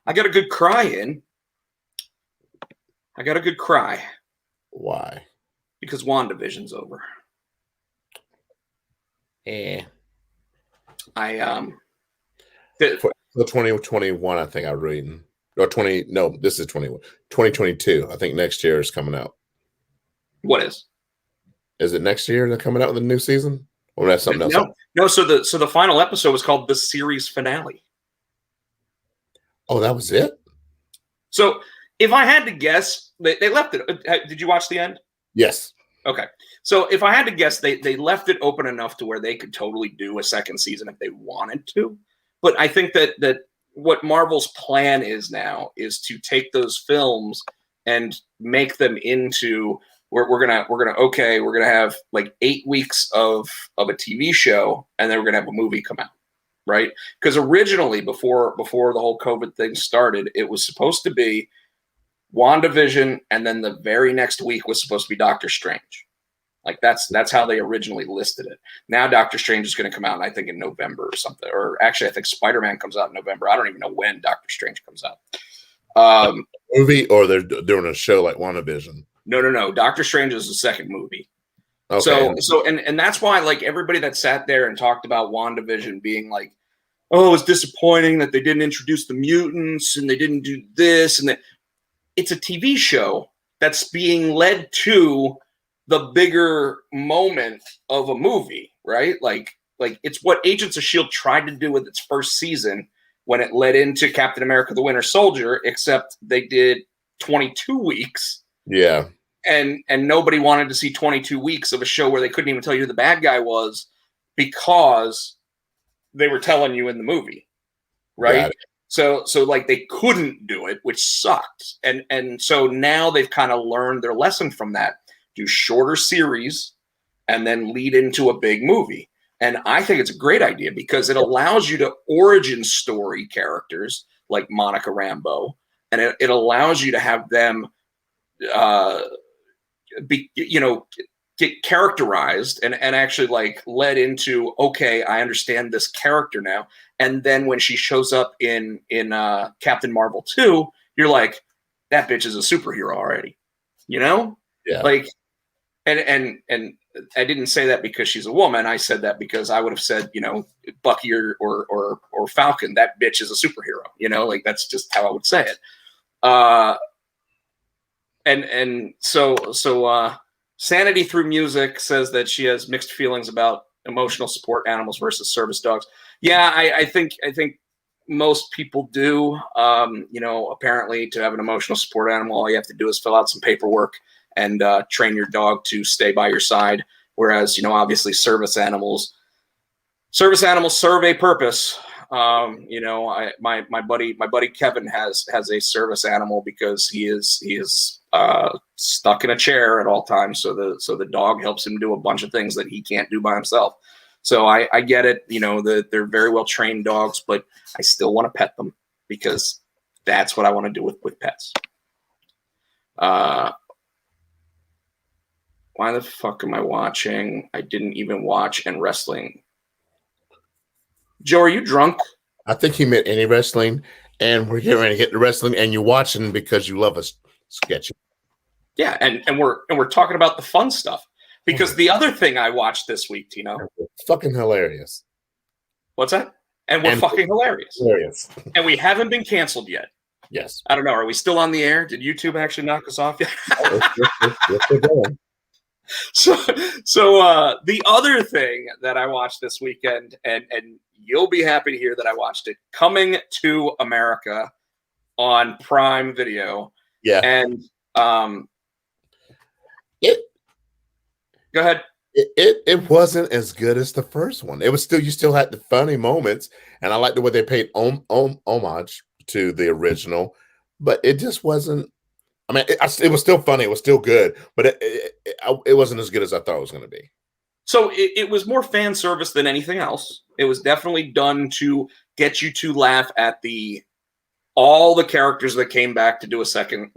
I got a good cry in. I got a good cry. Why? Because WandaVision's over. Yeah. For 2021, I think I'm reading. Or 20, no, this is 21. 2022. I think next year is coming out. What is? Is it next year they're coming out with a new season? Or that's something else? No. So the final episode was called the series finale. Oh, that was it? So if I had to guess, they left it. Did you watch the end? Yes. Okay. So if I had to guess, they left it open enough to where they could totally do a second season if they wanted to. But I think that what Marvel's plan is now is to take those films and make them into we're gonna have like 8 weeks of a TV show, and then we're gonna have a movie come out, right? Because originally, before the whole COVID thing started, it was supposed to be WandaVision, and then the very next week was supposed to be Doctor Strange. Like that's how they originally listed it. Now Doctor Strange is going to come out, I think, in November or something. Or actually, I think Spider-Man comes out in November. I don't even know when Doctor Strange comes out. Movie, or they're doing a show like WandaVision? No. Doctor Strange is the second movie. Okay. So that's why, like, everybody that sat there and talked about WandaVision being like, oh, it's disappointing that they didn't introduce the mutants and they didn't do this and that. It's a TV show that's being led to the bigger moment of a movie, right? Like it's what Agents of S.H.I.E.L.D. tried to do with its first season when it led into Captain America: The Winter Soldier, except they did 22 weeks. Yeah. And nobody wanted to see 22 weeks of a show where they couldn't even tell you who the bad guy was because they were telling you in the movie, right? So like they couldn't do it, which sucked. And so now they've kind of learned their lesson from that. Do shorter series and then lead into a big movie. And I think it's a great idea because it allows you to origin story characters like Monica Rambeau, and it allows you to have them get characterized and actually like led into, okay, I understand this character now. And then when she shows up in Captain Marvel 2, you're like, that bitch is a superhero already, you know? Yeah. Like, and I didn't say that because she's a woman. I said that because I would have said, you know, Bucky or Falcon, that bitch is a superhero, you know, like that's just how I would say it. And so Sanity Through Music says that she has mixed feelings about emotional support animals versus service dogs. Yeah, I think most people do. Apparently, to have an emotional support animal, all you have to do is fill out some paperwork and train your dog to stay by your side. Whereas, obviously, service animals serve a purpose. My buddy Kevin has a service animal because he is stuck in a chair at all times. So the dog helps him do a bunch of things that he can't do by himself. So I get it. They're very well trained dogs, but I still want to pet them because that's what I want to do with pets. Why the fuck am I watching? I didn't even watch and wrestling. Joe, are you drunk? I think he meant any wrestling, and we're getting ready to get to wrestling, and you're watching because you love us sketchy. Yeah, and we're talking about the fun stuff because the other thing I watched this week, Tino, fucking hilarious. What's that? And we're fucking hilarious. Hilarious. And we haven't been canceled yet. Yes. I don't know. Are we still on the air? Did YouTube actually knock us off yet? So the other thing that I watched this weekend, and you'll be happy to hear that I watched it, Coming to America on Prime Video. Yeah. And go ahead. It wasn't as good as the first one. It was still, you still had the funny moments, and I like the way they paid homage to the original, but it just wasn't. I mean, it was still funny. It was still good, but it wasn't as good as I thought it was going to be. So it was more fan service than anything else. It was definitely done to get you to laugh at all the characters that came back to do a second,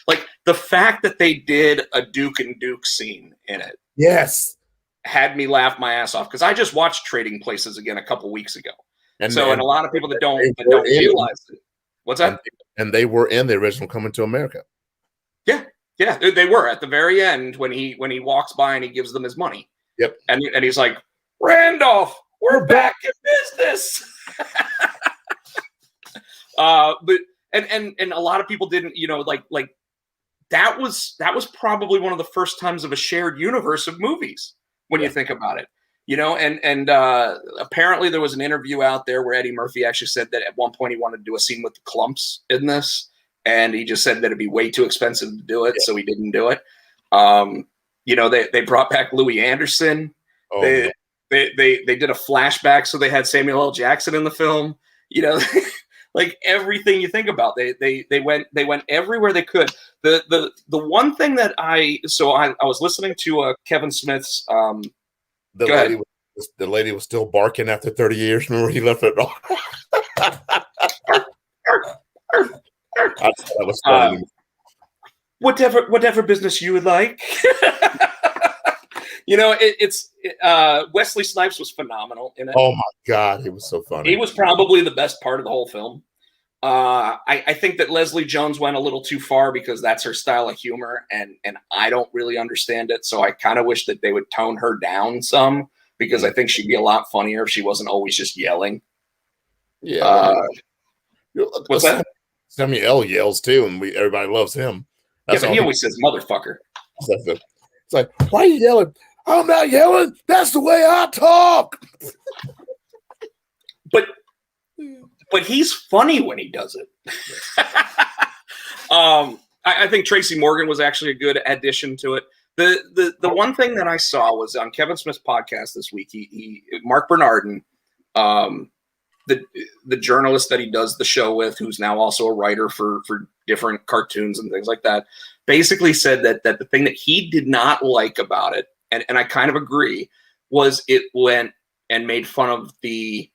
like the fact that they did a Duke and Duke scene in it. Yes. Had me laugh my ass off because I just watched Trading Places again a couple weeks ago. And a lot of people that don't realize it. What's that? And they were in the original Coming to America. Yeah, they were at the very end when he walks by and he gives them his money. Yep. And he's like, Randolph, we're back in business. But a lot of people didn't, like that was probably one of the first times of a shared universe of movies when you think about it. And apparently there was an interview out there where Eddie Murphy actually said that at one point he wanted to do a scene with the Klumps in this. And he just said that it'd be way too expensive to do it, so he didn't do it. They brought back Louis Anderson. Oh, they did a flashback, so they had Samuel L. Jackson in the film. Like everything you think about, they went everywhere they could. The one thing that I was listening to Kevin Smith's. The lady was still barking after 30 years. Remember he left it all. That was funny. Whatever business you would like. Wesley Snipes was phenomenal in it. Oh my God, he was so funny. He was probably the best part of the whole film. I think that Leslie Jones went a little too far because that's her style of humor, and I don't really understand it. So I kind of wish that they would tone her down some because I think she'd be a lot funnier if she wasn't always just yelling. Yeah. What's that? Samuel yells too, and everybody loves him. But he always says "motherfucker." It's like, why are you yelling? I'm not yelling. That's the way I talk. But he's funny when he does it. I think Tracy Morgan was actually a good addition to it. The one thing that I saw was on Kevin Smith's podcast this week. Mark Bernardin, the journalist that he does the show with, who's now also a writer for different cartoons and things like that, basically said that the thing that he did not like about it, and I kind of agree, was it went and made fun of the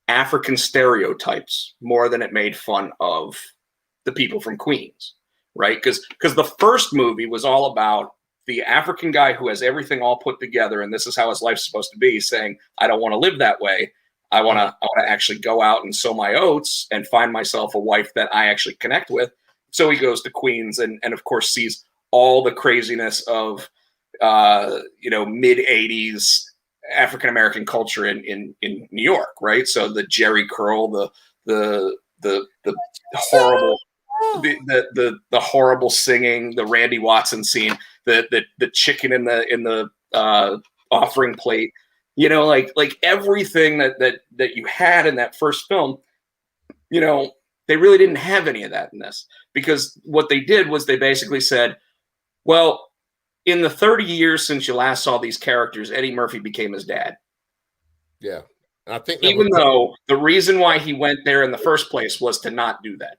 African stereotypes more than it made fun of the people from Queens, right? Because the first movie was all about the African guy who has everything all put together, and this is how his life's supposed to be, saying, I don't want to live that way. I want to actually go out and sow my oats and find myself a wife that I actually connect with. So he goes to Queens and of course sees all the craziness of mid 80s African American culture in New York, right? So the Jerry curl, the horrible the horrible singing, the Randy Watson scene, the chicken in the offering plate, you know, like everything that you had in that first film, you know, they really didn't have any of that in this, because what they did was they basically said, well, in the 30 years since you last saw these characters, Eddie Murphy became his dad. Yeah. And I think even though the reason why he went there in the first place was to not do that.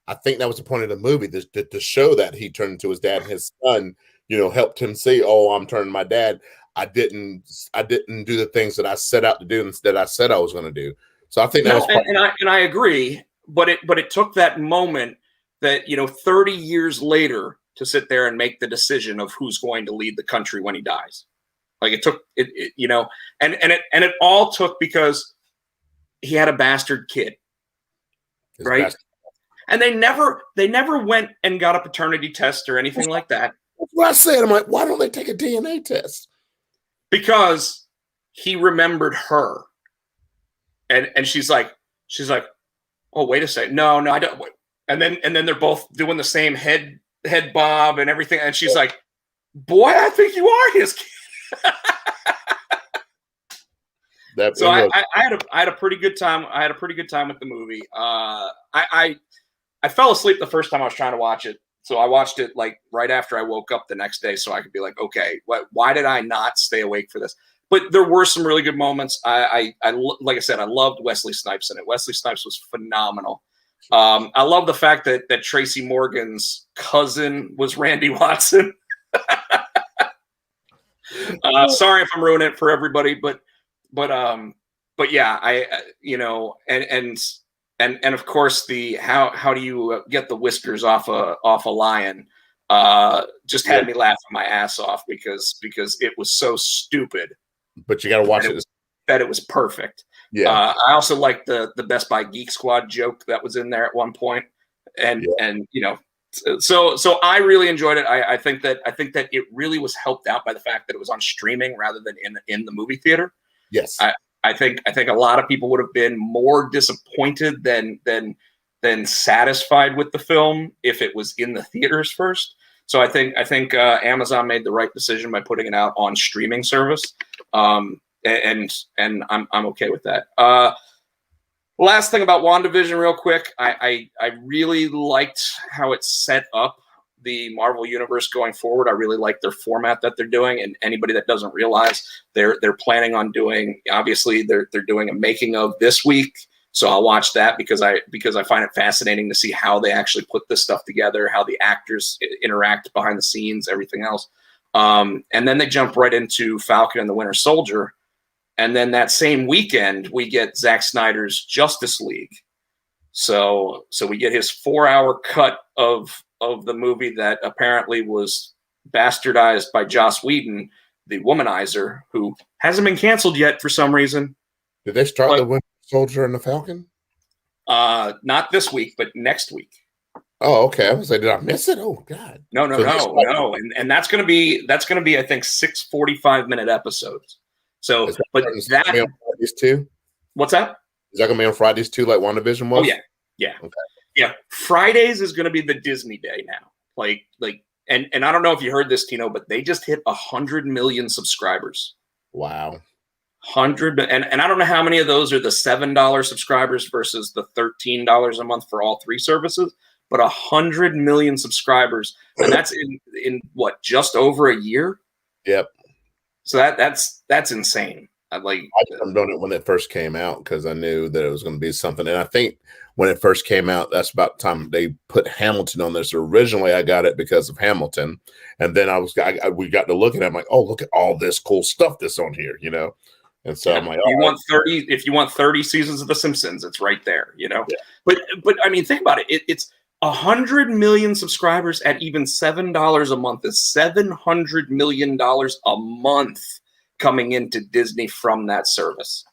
I think that was the point of the movie, to show that he turned to his dad, and his son, you know, helped him see, oh, I'm turning my dad. I didn't do the things that I set out to do and that I said I was going to do. So I think that was and I agree, but it took that moment that, you know, 30 years later to sit there and make the decision of who's going to lead the country when he dies. Like it took it you know, and it all took because he had a bastard kid, right? Bastard. And they never went and got a paternity test or anything like that. That's what I said. I'm like, why don't they take a DNA test? Because he remembered her, and she's like, oh, wait a second, no, I don't. And then they're both doing the same head bob and everything, and she's like, boy, I think you are his kid. So I had a pretty good time. I had a pretty good time with the movie. I fell asleep the first time I was trying to watch it. So I watched it like right after I woke up the next day, so I could be like, okay, why did I not stay awake for this? But there were some really good moments. I like I said, I loved Wesley Snipes in it. Wesley Snipes was phenomenal. I love the fact that Tracy Morgan's cousin was Randy Watson. Sorry if I'm ruining it for everybody, but yeah, I you know, and of course the how do you get the whiskers off a lion just had me laughing my ass off because it was so stupid. But you got to watch it. That it was perfect. Yeah. I also liked the Best Buy Geek Squad joke that was in there at one point, and you know, so I really enjoyed it. I think that it really was helped out by the fact that it was on streaming rather than in the movie theater. Yes. I think a lot of people would have been more disappointed than satisfied with the film if it was in the theaters first. So I think Amazon made the right decision by putting it out on streaming service, and I'm okay with that. Last thing about WandaVision, real quick, I really liked how it set up the Marvel Universe going forward. I really like their format that they're doing, and anybody that doesn't realize they're planning on doing, obviously they're doing a making of this week. So I'll watch that because I find it fascinating to see how they actually put this stuff together, how the actors interact behind the scenes, everything else. And then they jump right into Falcon and the Winter Soldier. And then that same weekend, we get Zack Snyder's Justice League. So we get his 4-hour cut of the movie that apparently was bastardized by Joss Whedon, the womanizer, who hasn't been canceled yet for some reason. Did they start the Winter Soldier and the Falcon? Not this week, but next week. Oh, okay. I was like, did I miss it? Oh, God. No. And that's gonna be I think 6 45-minute episodes. So, but that on Fridays too. What's that? Is that gonna be on Fridays too, like WandaVision was? Oh yeah. Okay. Yeah. Fridays is gonna be the Disney day now. And I don't know if you heard this, Tino, but they just hit 100 million subscribers. Wow. 100, and I don't know how many of those are the $7 subscribers versus the $13 a month for all three services, but 100 million subscribers, and that's in what, just over a year? Yep. So that's insane. I'm doing it when it first came out because I knew that it was going to be something, and I think when it first came out, that's about the time they put Hamilton on there. So originally, I got it because of Hamilton, and then we got to look at it. I'm like, oh, look at all this cool stuff that's on here, you know. And so I'm like, if you want 30 seasons of The Simpsons, it's right there, you know. Yeah. But I mean, think about it. It's 100 million subscribers at even $7 a month is $700 million a month coming into Disney from that service.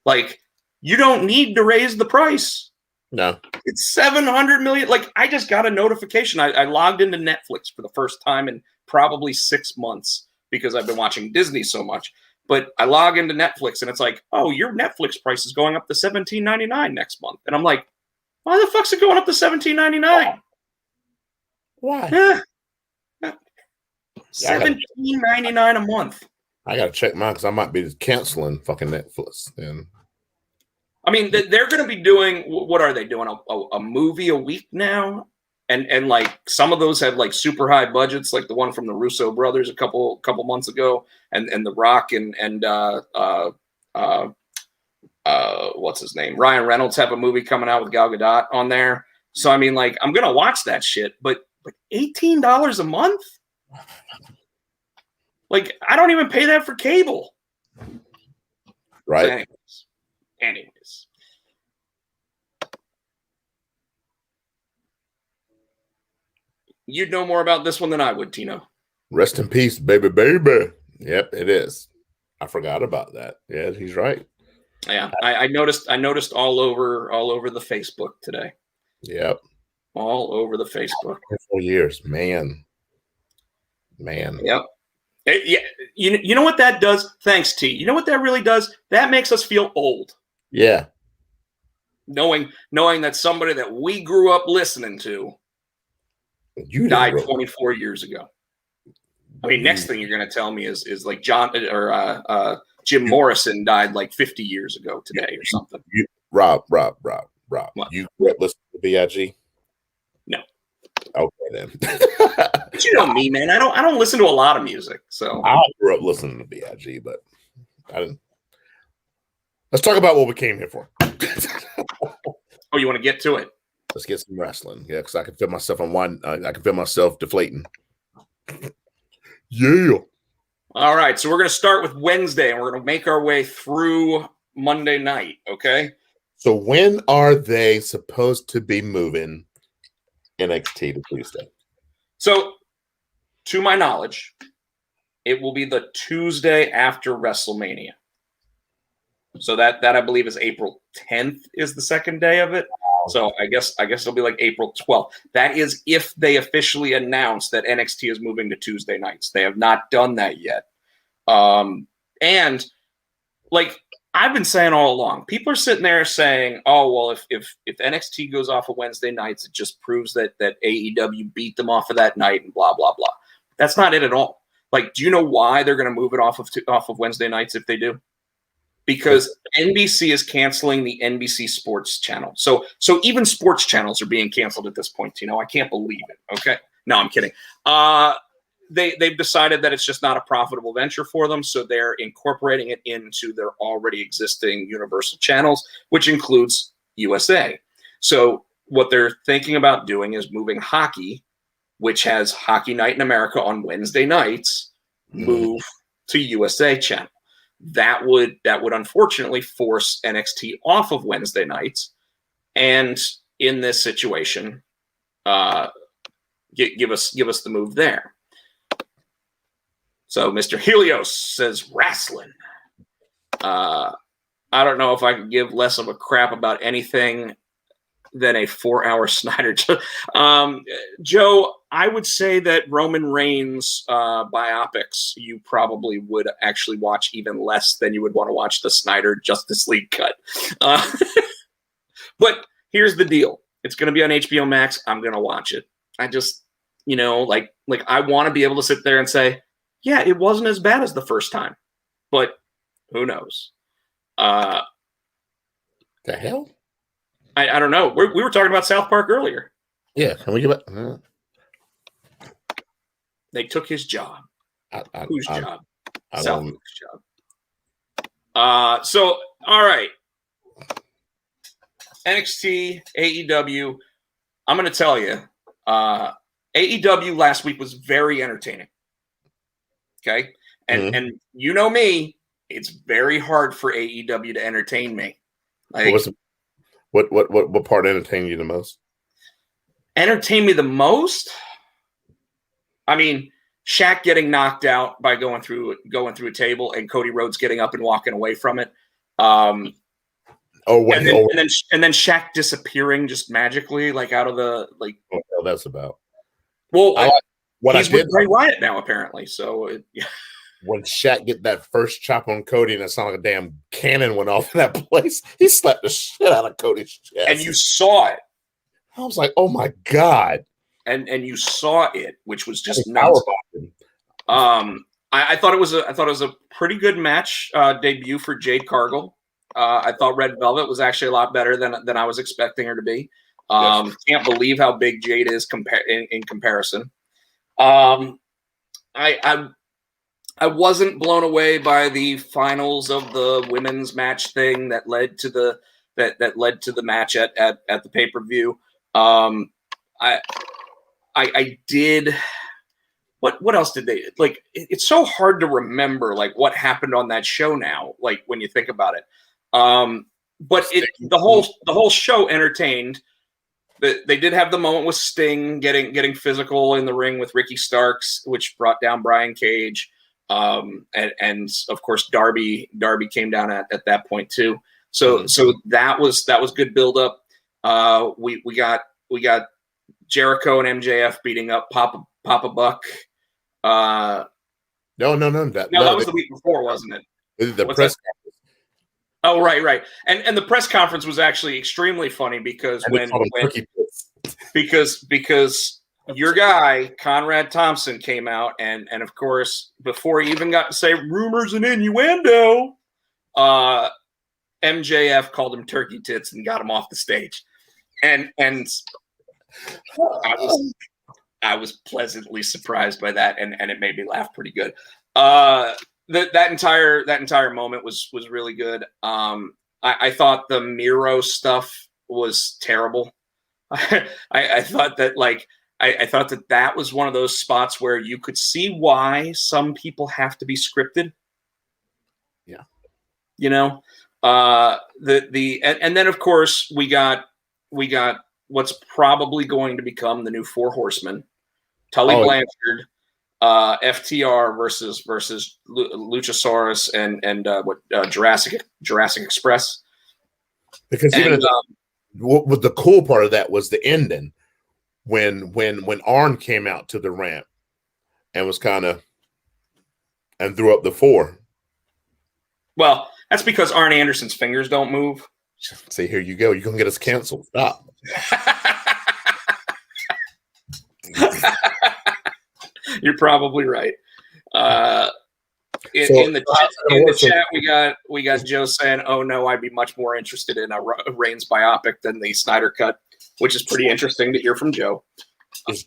Like, you don't need to raise the price. No, it's 700 million. Like, I just got a notification. I logged into Netflix for the first time in probably 6 months because I've been watching Disney so much. But I log into Netflix and it's like, oh, your Netflix price is going up to $17.99 next month. And I'm like, Why the fuck's it going up to $17.99? Why? Yeah. $17.99 a month. I gotta check mine because I might be canceling fucking Netflix. And I mean, they're going to be doing, what are they doing? A movie a week now? And like some of those had like super high budgets, like the one from the Russo brothers a couple months ago, and The Rock and what's his name? Ryan Reynolds have a movie coming out with Gal Gadot on there. So I mean, like, I'm gonna watch that shit, but $18 a month? Like, I don't even pay that for cable. right. So anyways. You'd know more about this one than I would, Tino. Rest in peace, baby, baby. Yep, it is. I forgot about that. Yeah, he's right. Yeah, I noticed all over the Facebook today. Yep. All over the Facebook. 4 years, man. Yep. Yeah. You know what that does? Thanks, T. You know what that really does? That makes us feel old. Yeah. Knowing that somebody that we grew up listening to died 24 years ago. I mean, next thing you're going to tell me is like John or Jim Morrison died like 50 years ago today or something. Rob. What? You grew up listening to B.I.G.? No. Okay then. But you know me, man. I don't listen to a lot of music. So I grew up listening to B.I.G., but I didn't. Let's talk about what we came here for. Oh, you want to get to it? Let's get some wrestling. Yeah, because I can feel myself I can feel myself deflating. Yeah. All right. So we're going to start with Wednesday, and we're going to make our way through Monday night. Okay. So when are they supposed to be moving NXT to Tuesday? So, to my knowledge, it will be the Tuesday after WrestleMania. So that I believe is April 10th is the second day of it. So I guess it'll be like April 12th. That is if they officially announce that NXT is moving to Tuesday nights. They have not done that yet. And like I've been saying all along, people are sitting there saying, "Oh, well, if NXT goes off of Wednesday nights, it just proves that AEW beat them off of that night and blah blah blah." That's not it at all. Like, do you know why they're going to move it off of Wednesday nights if they do? Because NBC is canceling the NBC Sports channel. So even sports channels are being canceled at this point. You know, I can't believe it. Okay, no, I'm kidding. They've decided that it's just not a profitable venture for them, so they're incorporating it into their already existing Universal channels, which includes USA. So what they're thinking about doing is moving hockey, which has Hockey Night in America on Wednesday nights, move to USA channel. That would unfortunately force NXT off of Wednesday nights, and in this situation, give us the move there. So Mr. Helios says wrestling. I don't know if I could give less of a crap about anything than a 4-hour Snyder. Joe, I would say that Roman Reigns biopics, you probably would actually watch even less than you would want to watch the Snyder Justice League cut. But here's the deal. It's going to be on HBO Max. I'm going to watch it. I just, like I want to be able to sit there and say, yeah, it wasn't as bad as the first time, but who knows? The hell? I don't know. We were talking about South Park earlier. Yeah, can we give it? They took his job. Whose job? South Park's job. So, all right. NXT, AEW. I'm going to tell you, AEW last week was very entertaining. Okay? And you know me, it's very hard for AEW to entertain me. Like, what part entertained you the most? Entertain me the most? I mean, Shaq getting knocked out by going through a table, and Cody Rhodes getting up and walking away from it. And then Shaq disappearing just magically, like out of the like. What the hell that's about? Well, he's with Bray Wyatt now, apparently. So when Shaq get that first chop on Cody, and it sounded like a damn cannon went off in that place, he slapped the shit out of Cody's chest. And you saw it. I was like, oh my God. And you saw it, which was just nuts. I thought it was a pretty good match debut for Jade Cargill. I thought Red Velvet was actually a lot better than I was expecting her to be. Can't believe how big Jade is in comparison. I wasn't blown away by the finals of the women's match thing that led to the match at the pay-per-view. I did. What else did they like? It's so hard to remember like what happened on that show now. Like when you think about it, but the whole show entertained. They did have the moment with Sting getting physical in the ring with Ricky Starks, which brought down Brian Cage, and of course Darby came down at that point too. So that was good build up. We got Jericho and MJF beating up Papa Buck. No. That was the week before, wasn't it? The press conference. Oh, right. And the press conference was actually extremely funny because because your guy Conrad Thompson came out and of course before he even got to say rumors and innuendo, MJF called him turkey tits and got him off the stage, and I was pleasantly surprised by that, and it made me laugh pretty good. That entire moment was really good. I thought the Miro stuff was terrible. I thought that I thought that was one of those spots where you could see why some people have to be scripted. Yeah, and then of course we got what's probably going to become the new Four Horsemen. Tully Blanchard, FTR versus Luchasaurus and Jurassic Express. Because what was the cool part of that was the ending when Arn came out to the ramp and was and threw up the 4. Well, that's because Arn Anderson's fingers don't move. Say, here you go. You're gonna get us canceled. Stop. You're probably right. In the chat, we got Joe saying, "Oh no, I'd be much more interested in a Reigns biopic than the Snyder cut," which is pretty interesting to hear from Joe. Is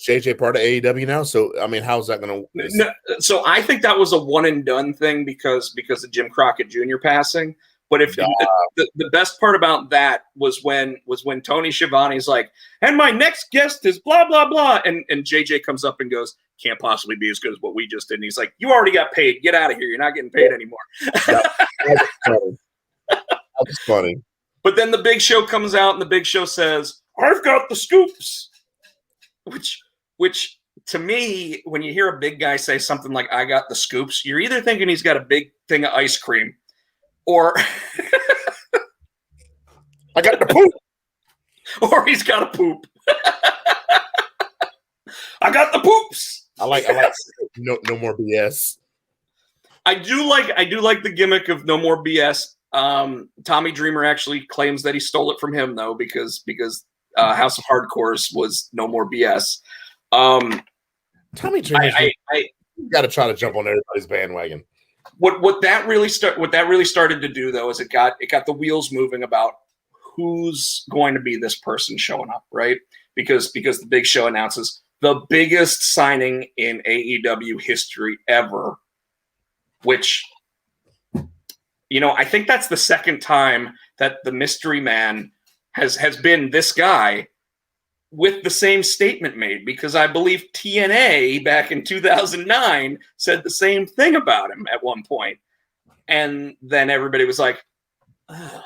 JJ part of AEW now? So I mean, how's that going to? No, so I think that was a one and done thing because of Jim Crockett Jr. passing. But if the best part about that was when Tony Schiavone's like, and my next guest is blah blah blah, and JJ comes up and goes, can't possibly be as good as what we just did. And he's like, you already got paid. Get out of here. You're not getting paid anymore. That was funny. But then the Big Show comes out and the Big Show says, I've got the scoops. Which to me, when you hear a big guy say something like, I got the scoops, you're either thinking he's got a big thing of ice cream or I got the poop. Or he's got a poop. I got the poops. I like no more BS. I do like the gimmick of no more BS. Tommy Dreamer actually claims that he stole it from him though, because House of Hardcores was no more BS. Tommy Dreamer, you got to try to jump on everybody's bandwagon. What that really started to do though is it got the wheels moving about who's going to be this person showing up, right? Because the Big Show announces the biggest signing in AEW history ever, which, I think that's the second time that the mystery man has been this guy with the same statement made, because I believe TNA back in 2009 said the same thing about him at one point. And then everybody was like, ugh.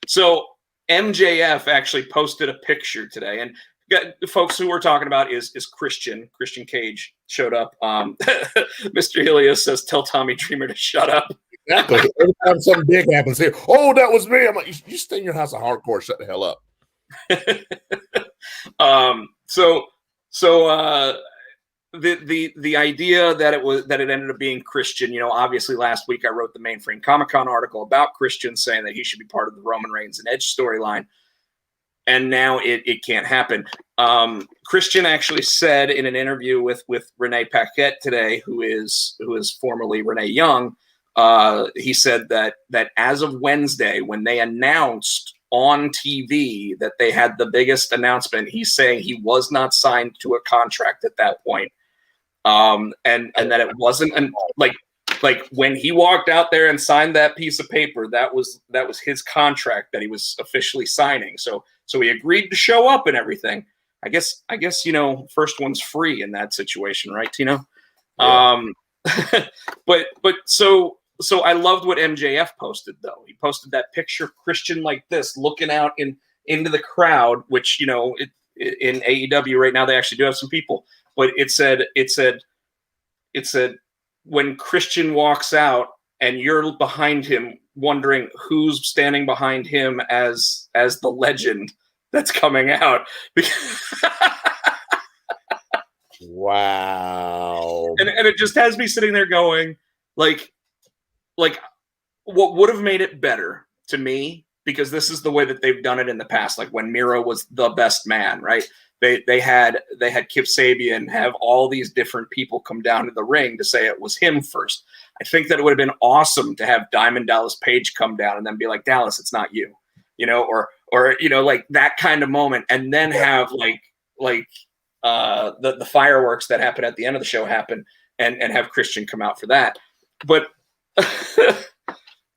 So MJF actually posted a picture today, and the folks who we're talking about is Christian Cage showed up. Mr. Helios says, tell Tommy Dreamer to shut up. Exactly. Every time something big happens here, oh, that was me. I'm like, you stay in your house of hardcore, shut the hell up. The idea that it ended up being Christian, obviously last week I wrote the Mainframe Comic-Con article about Christian saying that he should be part of the Roman Reigns and Edge storyline. and now it can't happen. Christian actually said in an interview with Renee Paquette today, who is formerly Renee Young, he said that as of Wednesday, when they announced on TV that they had the biggest announcement, he's saying he was not signed to a contract at that point. And that it wasn't like when he walked out there and signed that piece of paper, that was his contract that he was officially signing. So he agreed to show up and everything. I guess first one's free in that situation, right, Tino? Yeah. But so I loved what MJF posted though. He posted that picture of Christian like this, looking out into the crowd, which in AEW right now they actually do have some people. But it said when Christian walks out and you're behind him, wondering who's standing behind him as the legend that's coming out. Wow. And it just has me sitting there going, like what would have made it better to me, because this is the way that they've done it in the past. Like when Miro was the best man, right? They had Kip Sabian have all these different people come down to the ring to say it was him first. I think that it would have been awesome to have Diamond Dallas Page come down and then be like, Dallas, it's not you, or like that kind of moment, and then have the fireworks that happen at the end of the show happen and have Christian come out for that. But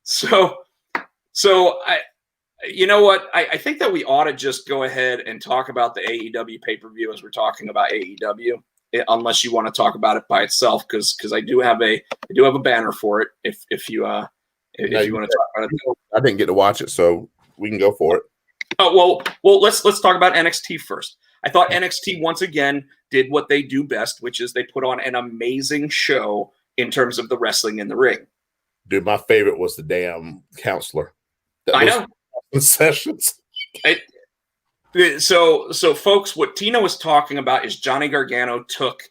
so I. You know what? I think that we ought to just go ahead and talk about the AEW pay-per-view as we're talking about AEW, unless you want to talk about it by itself, because I do have a banner for it. If you want to talk about it, I didn't get to watch it, so we can go for it. Oh well, let's talk about NXT first. I thought NXT once again did what they do best, which is they put on an amazing show in terms of the wrestling in the ring. Dude, my favorite was the damn counselor. I know. Sessions. So folks, what Tino was talking about is Johnny Gargano took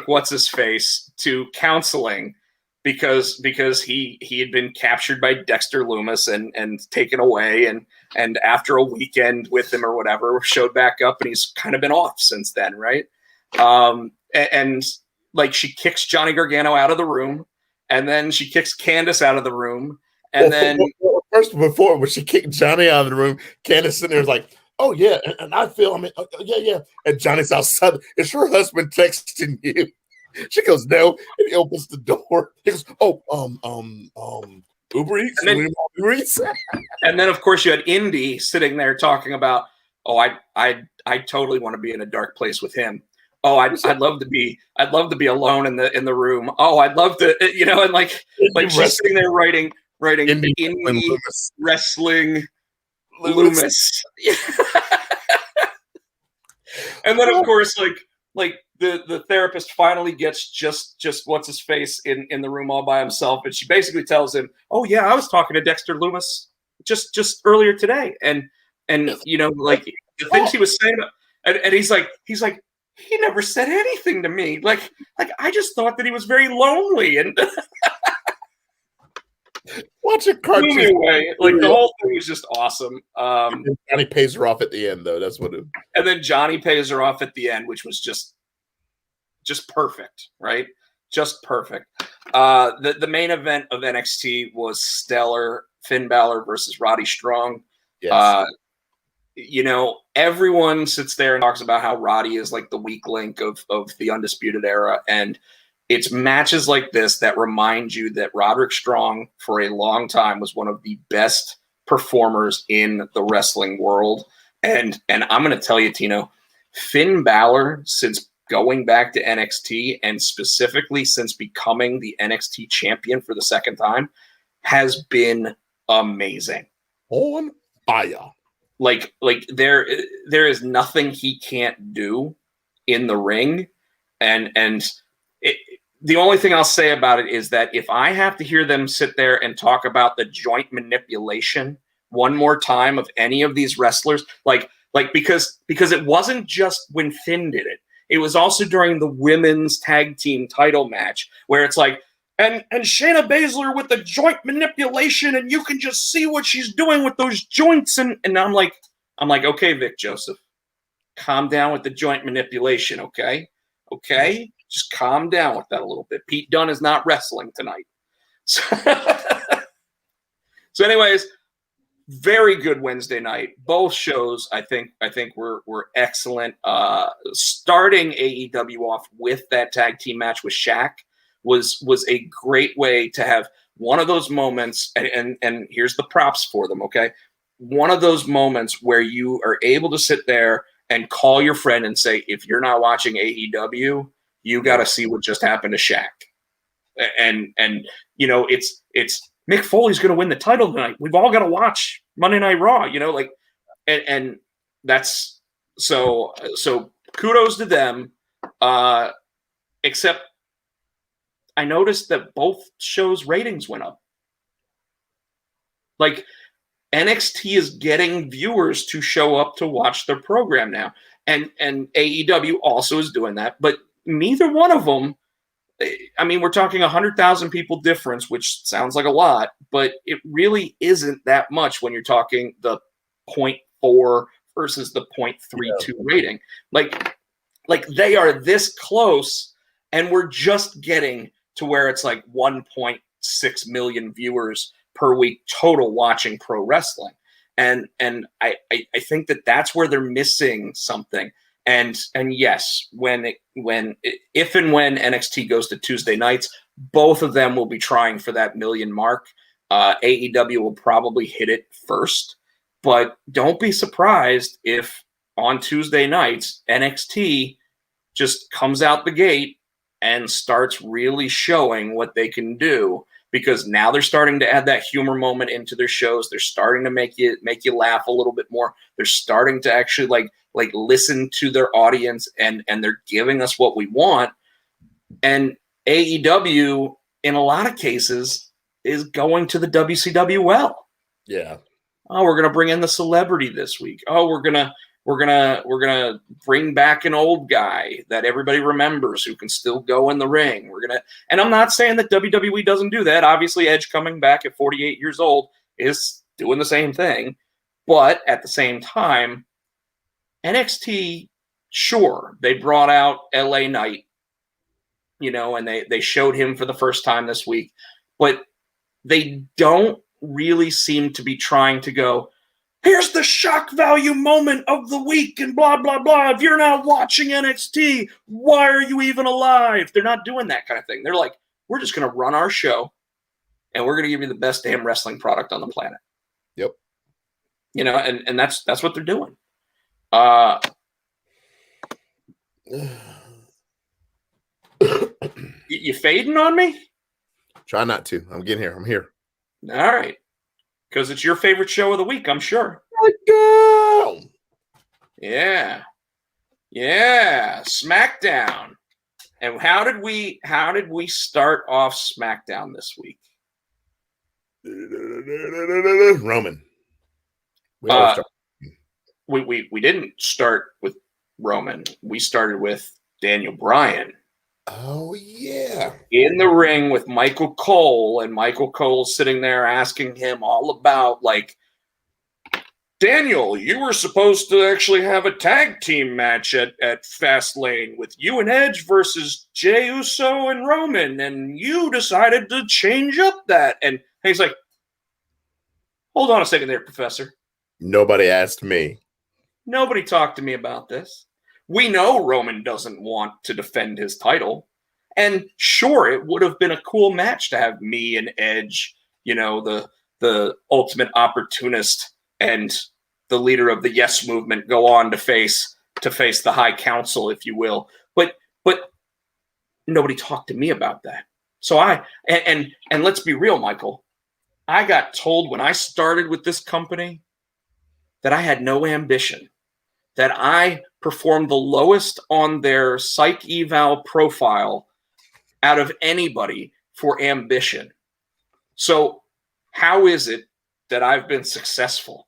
what's his face to counseling because he had been captured by Dexter Lumis and taken away and after a weekend with him or whatever showed back up, and he's kind of been off since then, right? And like she kicks Johnny Gargano out of the room, and then she kicks Candice out of the room. And then before when she kicked Johnny out of the room, Candice sitting there was like, "Oh yeah," and I feel, yeah. And Johnny's outside. Is your husband texting you? She goes, "No," and he opens the door. He goes, "Oh, Uber Eats." Uber Eats. And then of course you had Indy sitting there talking about, "Oh, I totally want to be in a dark place with him. Oh, I'd love to be alone in the room. Oh, I'd love to, and like she's sitting there writing indie wrestling Loomis. And then of course like the therapist finally gets just what's his face in the room all by himself, and she basically tells him, "Oh yeah, I was talking to Dexter Lumis just earlier today," and like the things he was saying, and he's like he never said anything to me. Like I just thought that he was very lonely and. Watch a cartoon. Anyway, like the whole thing was just awesome. Johnny pays her off at the end, though. That's what it. And then Johnny pays her off at the end, which was just perfect, right? Just perfect. The main event of NXT was stellar. Finn Balor versus Roddy Strong. Yes. Everyone sits there and talks about how Roddy is like the weak link of the Undisputed Era, and it's matches like this that remind you that Roderick Strong, for a long time, was one of the best performers in the wrestling world. And I'm going to tell you, Tino, Finn Balor, since going back to NXT and specifically since becoming the NXT champion for the second time, has been amazing. On fire. Like there is nothing he can't do in the ring, and the only thing I'll say about it is that if I have to hear them sit there and talk about the joint manipulation one more time of any of these wrestlers, because it wasn't just when Finn did it. It was also during the women's tag team title match where it's like, and Shayna Baszler with the joint manipulation, and you can just see what she's doing with those joints. And I'm like, okay, Vic Joseph, calm down with the joint manipulation, okay? Okay? Just calm down with that a little bit. Pete Dunne is not wrestling tonight. So, anyways, very good Wednesday night. Both shows, I think were excellent. Starting AEW off with that tag team match with Shaq was a great way to have one of those moments, and here's the props for them, okay? One of those moments where you are able to sit there and call your friend and say, if you're not watching AEW, you got to see what just happened to Shaq. And you know, it's Mick Foley's going to win the title tonight. We've all got to watch Monday Night Raw, you know, like, and that's so kudos to them. Except I noticed that both shows' ratings went up. Like, NXT is getting viewers to show up to watch their program now. And AEW also is doing that, but neither one of them, I mean, we're talking 100,000 people difference, which sounds like a lot, but it really isn't that much when you're talking the 0.4 versus the 0.32 rating. Like they are this close, and we're just getting to where it's like 1.6 million viewers per week total watching pro wrestling. And I think that that's where they're missing something. And yes, if and when NXT goes to Tuesday nights, both of them will be trying for that million mark. AEW will probably hit it first, but don't be surprised if on Tuesday nights, NXT just comes out the gate and starts really showing what they can do, because now they're starting to add that humor moment into their shows. They're starting to make you laugh a little bit more. They're starting to actually like listen to their audience, and they're giving us what we want. And AEW, in a lot of cases, is going to the WCW well. Yeah. Oh, we're gonna bring in the celebrity this week. Oh, we're gonna bring back an old guy that everybody remembers who can still go in the ring. And I'm not saying that WWE doesn't do that. Obviously, Edge coming back at 48 years old is doing the same thing. But at the same time, NXT, sure, they brought out LA Knight, you know, and they showed him for the first time this week, but they don't really seem to be trying to go, here's the shock value moment of the week and blah, blah, blah. If you're not watching NXT, why are you even alive? They're not doing that kind of thing. They're like, we're just going to run our show, and we're going to give you the best damn wrestling product on the planet. Yep. You know, and that's what they're doing. You fading on me? Try not to. I'm getting here. I'm here. All right. Because it's your favorite show of the week, I'm sure. Go! Yeah. Yeah. SmackDown. And how did we start off SmackDown this week? Roman. We didn't start with Roman. We started with Daniel Bryan. Oh, yeah. In the ring with Michael Cole, and Michael Cole sitting there asking him all about, like, Daniel, you were supposed to actually have a tag team match at Fastlane with you and Edge versus Jey Uso and Roman, and you decided to change up that. And he's like, hold on a second there, Professor. Nobody asked me. Nobody talked to me about this. We know Roman doesn't want to defend his title. And sure, it would have been a cool match to have me and Edge, you know, the ultimate opportunist and the leader of the Yes movement, go on to face the High Council, if you will. But nobody talked to me about that. So and let's be real, Michael. I got told when I started with this company that I had no ambition, that I performed the lowest on their psych eval profile out of anybody for ambition. So how is it that I've been successful?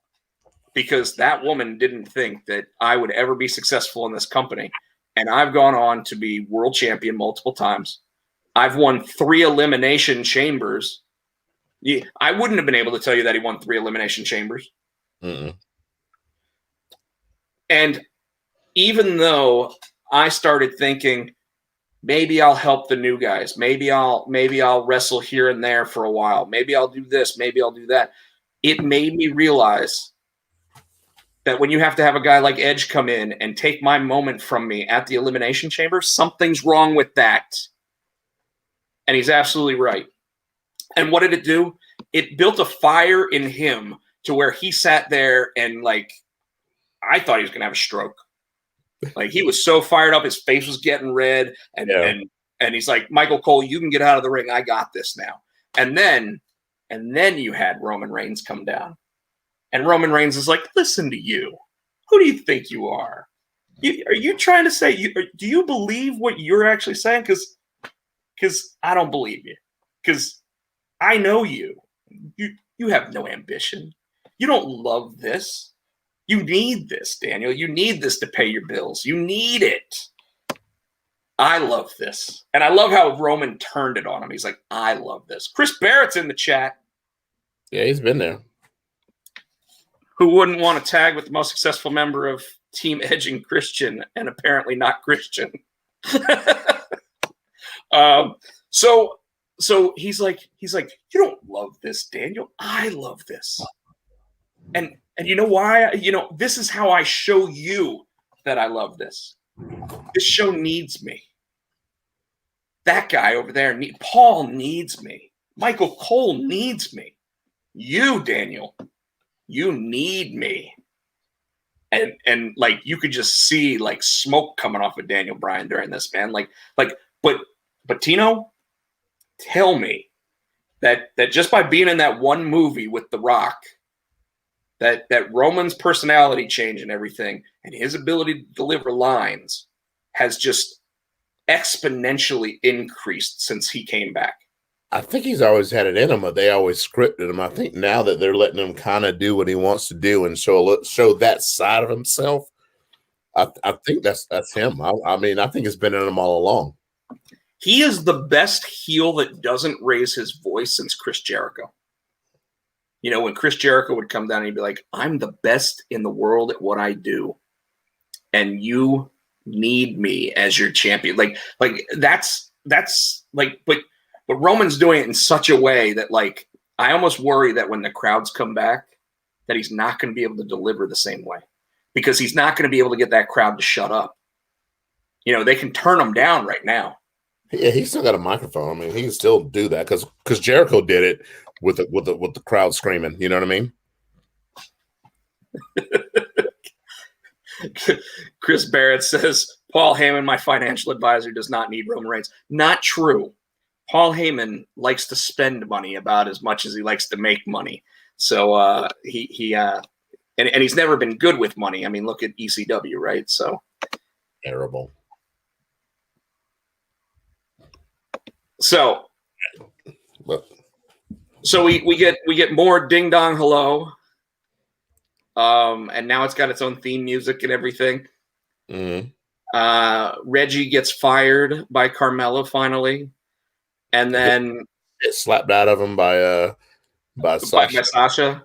Because that woman didn't think that I would ever be successful in this company. And I've gone on to be world champion multiple times. I've won 3 elimination chambers. Yeah, I wouldn't have been able to tell you that he won 3 elimination chambers. Mm-mm. And even though I started thinking, maybe I'll help the new guys, maybe I'll wrestle here and there for a while, maybe I'll do this, maybe I'll do that, it made me realize that when you have to have a guy like Edge come in and take my moment from me at the Elimination Chamber, something's wrong with that. And he's absolutely right. And what did it do? It built a fire in him to where he sat there and, like, I thought he was going to have a stroke. Like, he was so fired up. His face was getting red. And he's like, Michael Cole, you can get out of the ring. I got this now. And then you had Roman Reigns come down. And Roman Reigns is like, listen to you. Who do you think you are? Are you trying to say, do you believe what you're actually saying? Because I don't believe you. Because I know you. You have no ambition. You don't love this. You need this, Daniel. You need this to pay your bills. You need it. I love this. And I love how Roman turned it on him. He's like, I love this. Chris Barrett's in the chat. Yeah, he's been there. Who wouldn't want to tag with the most successful member of Team Edge and Christian, and apparently not Christian. So he's like, you don't love this, Daniel. I love this. And you know why? This is how I show you that I love this. This show needs me. That guy over there, Paul needs me. Michael Cole needs me. You, Daniel, you need me. And like, you could just see like smoke coming off of Daniel Bryan during this, man. But Tino, tell me that just by being in that one movie with The Rock, that Roman's personality change and everything, and his ability to deliver lines has just exponentially increased since he came back. I think he's always had it in him, but they always scripted him. I think now that they're letting him kind of do what he wants to do and show that side of himself, I think that's him. I mean, I think it's been in him all along. He is the best heel that doesn't raise his voice since Chris Jericho. When Chris Jericho would come down and he'd be like, I'm the best in the world at what I do, and you need me as your champion. Like that's like, but Roman's doing it in such a way that, like, I almost worry that when the crowds come back, that he's not going to be able to deliver the same way, because he's not going to be able to get that crowd to shut up. They can turn him down right now. Yeah, he's still got a microphone. I mean, he can still do that because Jericho did it with the crowd screaming. You know what I mean? Chris Barrett says, Paul Heyman, my financial advisor, does not need Roman Reigns. Not true. Paul Heyman likes to spend money about as much as he likes to make money. So he and he's never been good with money. I mean, look at ECW, right? So terrible. So we get more Ding Dong Hello. And now it's got its own theme music and everything. Mm-hmm. Reggie gets fired by Carmella finally. And then it's slapped out of him by Sasha. By Sasha.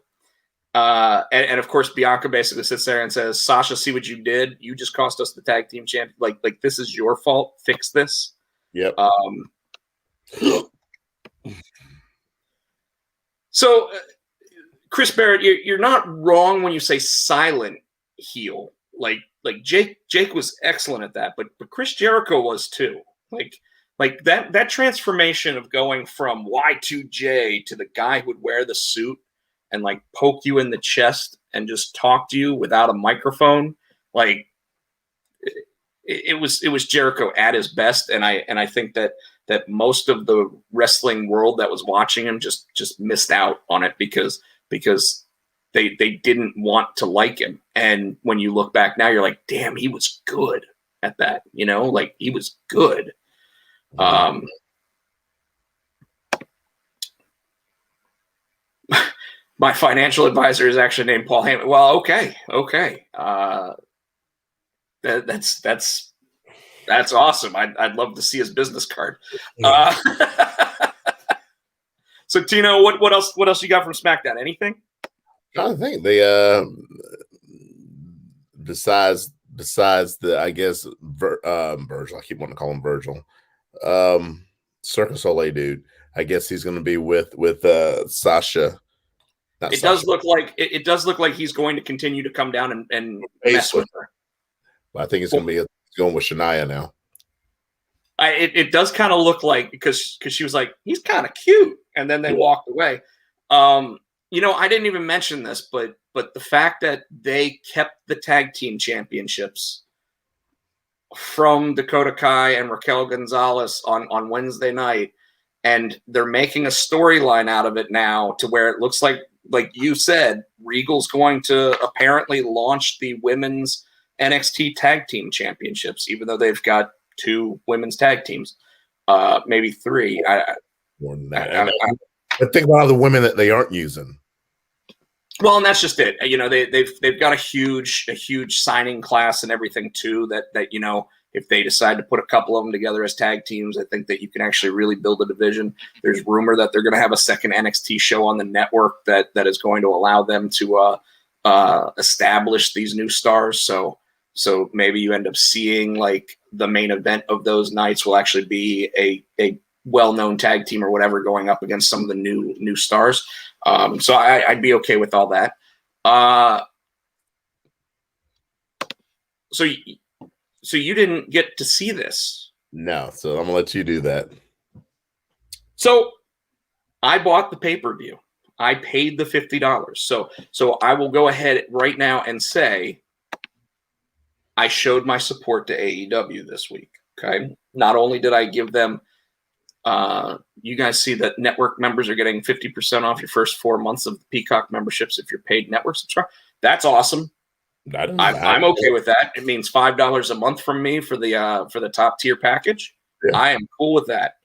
And of course, Bianca basically sits there and says, Sasha, see what you did? You just cost us the tag team champion. Like this is your fault. Fix this. Yep. So, Chris Barrett, you're not wrong when you say silent heel. Like Jake was excellent at that, but Chris Jericho was too. Like that transformation of going from Y2J to the guy who would wear the suit and like poke you in the chest and just talk to you without a microphone. Like it was Jericho at his best. And I think that most of the wrestling world that was watching him just missed out on it because they didn't want to like him. And when you look back now, you're like, damn, he was good at that. Like he was good. My financial advisor is actually named Paul Heyman. Well, okay. That's That's awesome. I'd love to see his business card. Yeah. So Tino, what else you got from SmackDown? Anything? I think they besides the, I guess, Virgil. I keep wanting to call him Virgil. Circus Soleil dude. I guess he's going to be with Sasha. It does look like he's going to continue to come down and mess with her. I think it's going to be going with Shania now. It does kind of look like, because she was like, he's kind of cute, and then they walked away. I didn't even mention this, but the fact that they kept the tag team championships from Dakota Kai and Raquel Gonzalez on Wednesday night, and they're making a storyline out of it now to where it looks like you said, Regal's going to apparently launch the women's NXT tag team championships, even though they've got 2 women's tag teams, maybe 3. More than that. I think about all the women that they aren't using. Well, and that's just it. They've got a huge signing class and everything too. That if they decide to put a couple of them together as tag teams, I think that you can actually really build a division. There's rumor that they're going to have a second NXT show on the network that is going to allow them to establish these new stars. So maybe you end up seeing like the main event of those nights will actually be a well-known tag team or whatever going up against some of the new stars. So I'd be okay with all that. So you didn't get to see this? No, so I'm gonna let you do that. So I bought the pay-per-view. I paid the $50. So I will go ahead right now and say I showed my support to AEW this week. Okay. Not only did I give them, you guys see that network members are getting 50% off your first 4 months of the Peacock memberships if you're paid network subscriber. That's awesome. I'm okay with that. It means $5 a month from me for the top tier package. Yeah. I am cool with that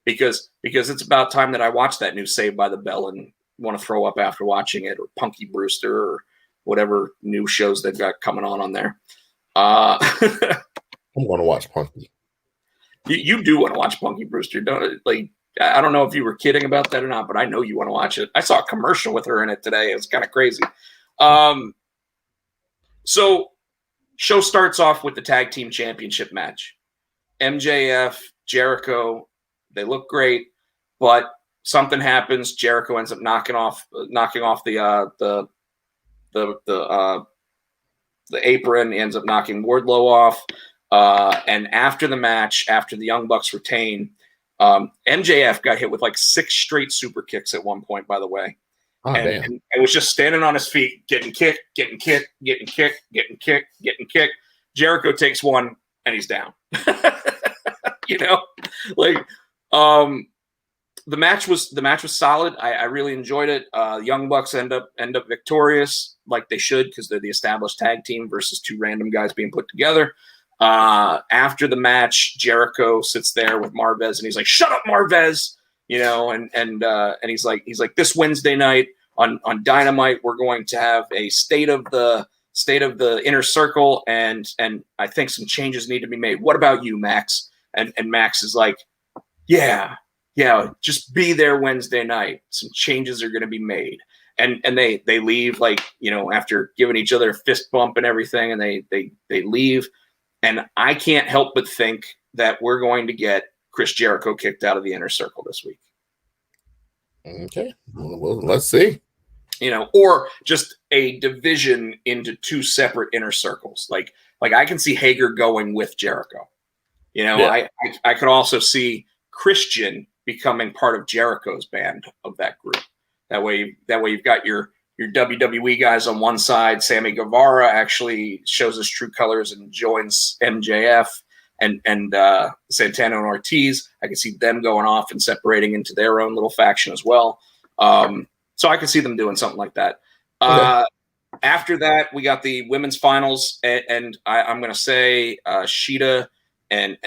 because it's about time that I watch that new Saved by the Bell and want to throw up after watching it, or Punky Brewster, or whatever new shows they've got coming on there. I'm going to watch Punky. You do want to watch Punky Brewster, don't it? Like, I don't know if you were kidding about that or not, but I know you want to watch it. I saw a commercial with her in it today. It was kind of crazy. So show starts off with the tag team championship match. MJF, Jericho, they look great, but something happens. Jericho ends up knocking off the apron, ends up knocking Wardlow off. And after the match, after the Young Bucks retain, MJF got hit with like 6 straight super kicks at one point, by the way. Oh, and was just standing on his feet, getting kicked. Jericho takes one and he's down. The match was solid. I really enjoyed it. Young Bucks end up victorious, like they should, because they're the established tag team versus 2 random guys being put together. After the match, Jericho sits there with Marvez and he's like, "Shut up, Marvez!" And he's like, "This Wednesday night on Dynamite, we're going to have a state of the inner circle, and I think some changes need to be made. What about you, Max?" And Max is like, Yeah, just be there Wednesday night. Some changes are going to be made." And they leave, after giving each other a fist bump and everything, and they leave. And I can't help but think that we're going to get Chris Jericho kicked out of the inner circle this week. Okay. Well, let's see. Or just a division into 2 separate inner circles. Like I can see Hager going with Jericho. I could also see Christian becoming part of Jericho's band of that group. That way you've got your WWE guys on one side. Sammy Guevara actually shows his true colors and joins MJF and Santana and Ortiz. I can see them going off and separating into their own little faction as well. So I can see them doing something like that. Okay. After that, we got the women's finals, and I'm going to say Shida and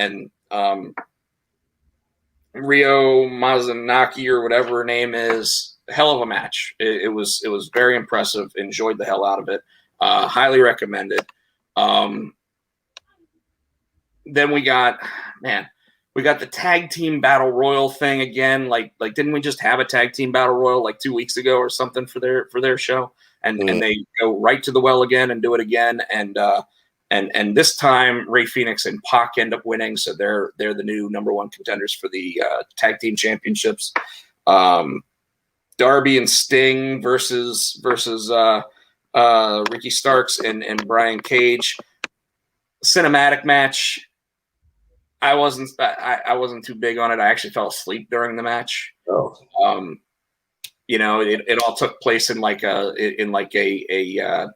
Rio Mazanaki, or whatever her name is. Hell of a match. It was very impressive. Enjoyed the hell out of it. Highly recommended. then we got the tag team battle royal thing again. Like didn't we just have a tag team battle royal like 2 weeks ago or something for their show? And they go right to the well again and do it again. And this time Rey Fenix and Pac end up winning, so they're the new number one contenders for the tag team championships. Darby and Sting versus Ricky Starks and Brian Cage. Cinematic match. I wasn't too big on it. I actually fell asleep during the match. Oh. It all took place in like a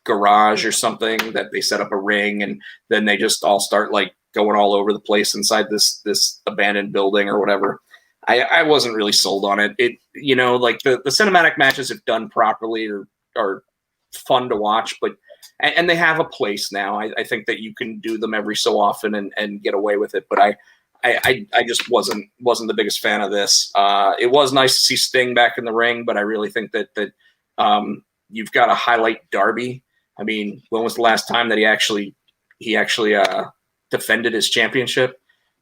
garage or something that they set up a ring, and then they just all start like going all over the place inside this abandoned building or whatever. I wasn't really sold on it. Like the cinematic matches, if done properly, are fun to watch, and they have a place now. I think that you can do them every so often and get away with it. But I just wasn't the biggest fan of this. It was nice to see Sting back in the ring, but I really think that you've got to highlight Darby. I mean, when was the last time that he actually defended his championship?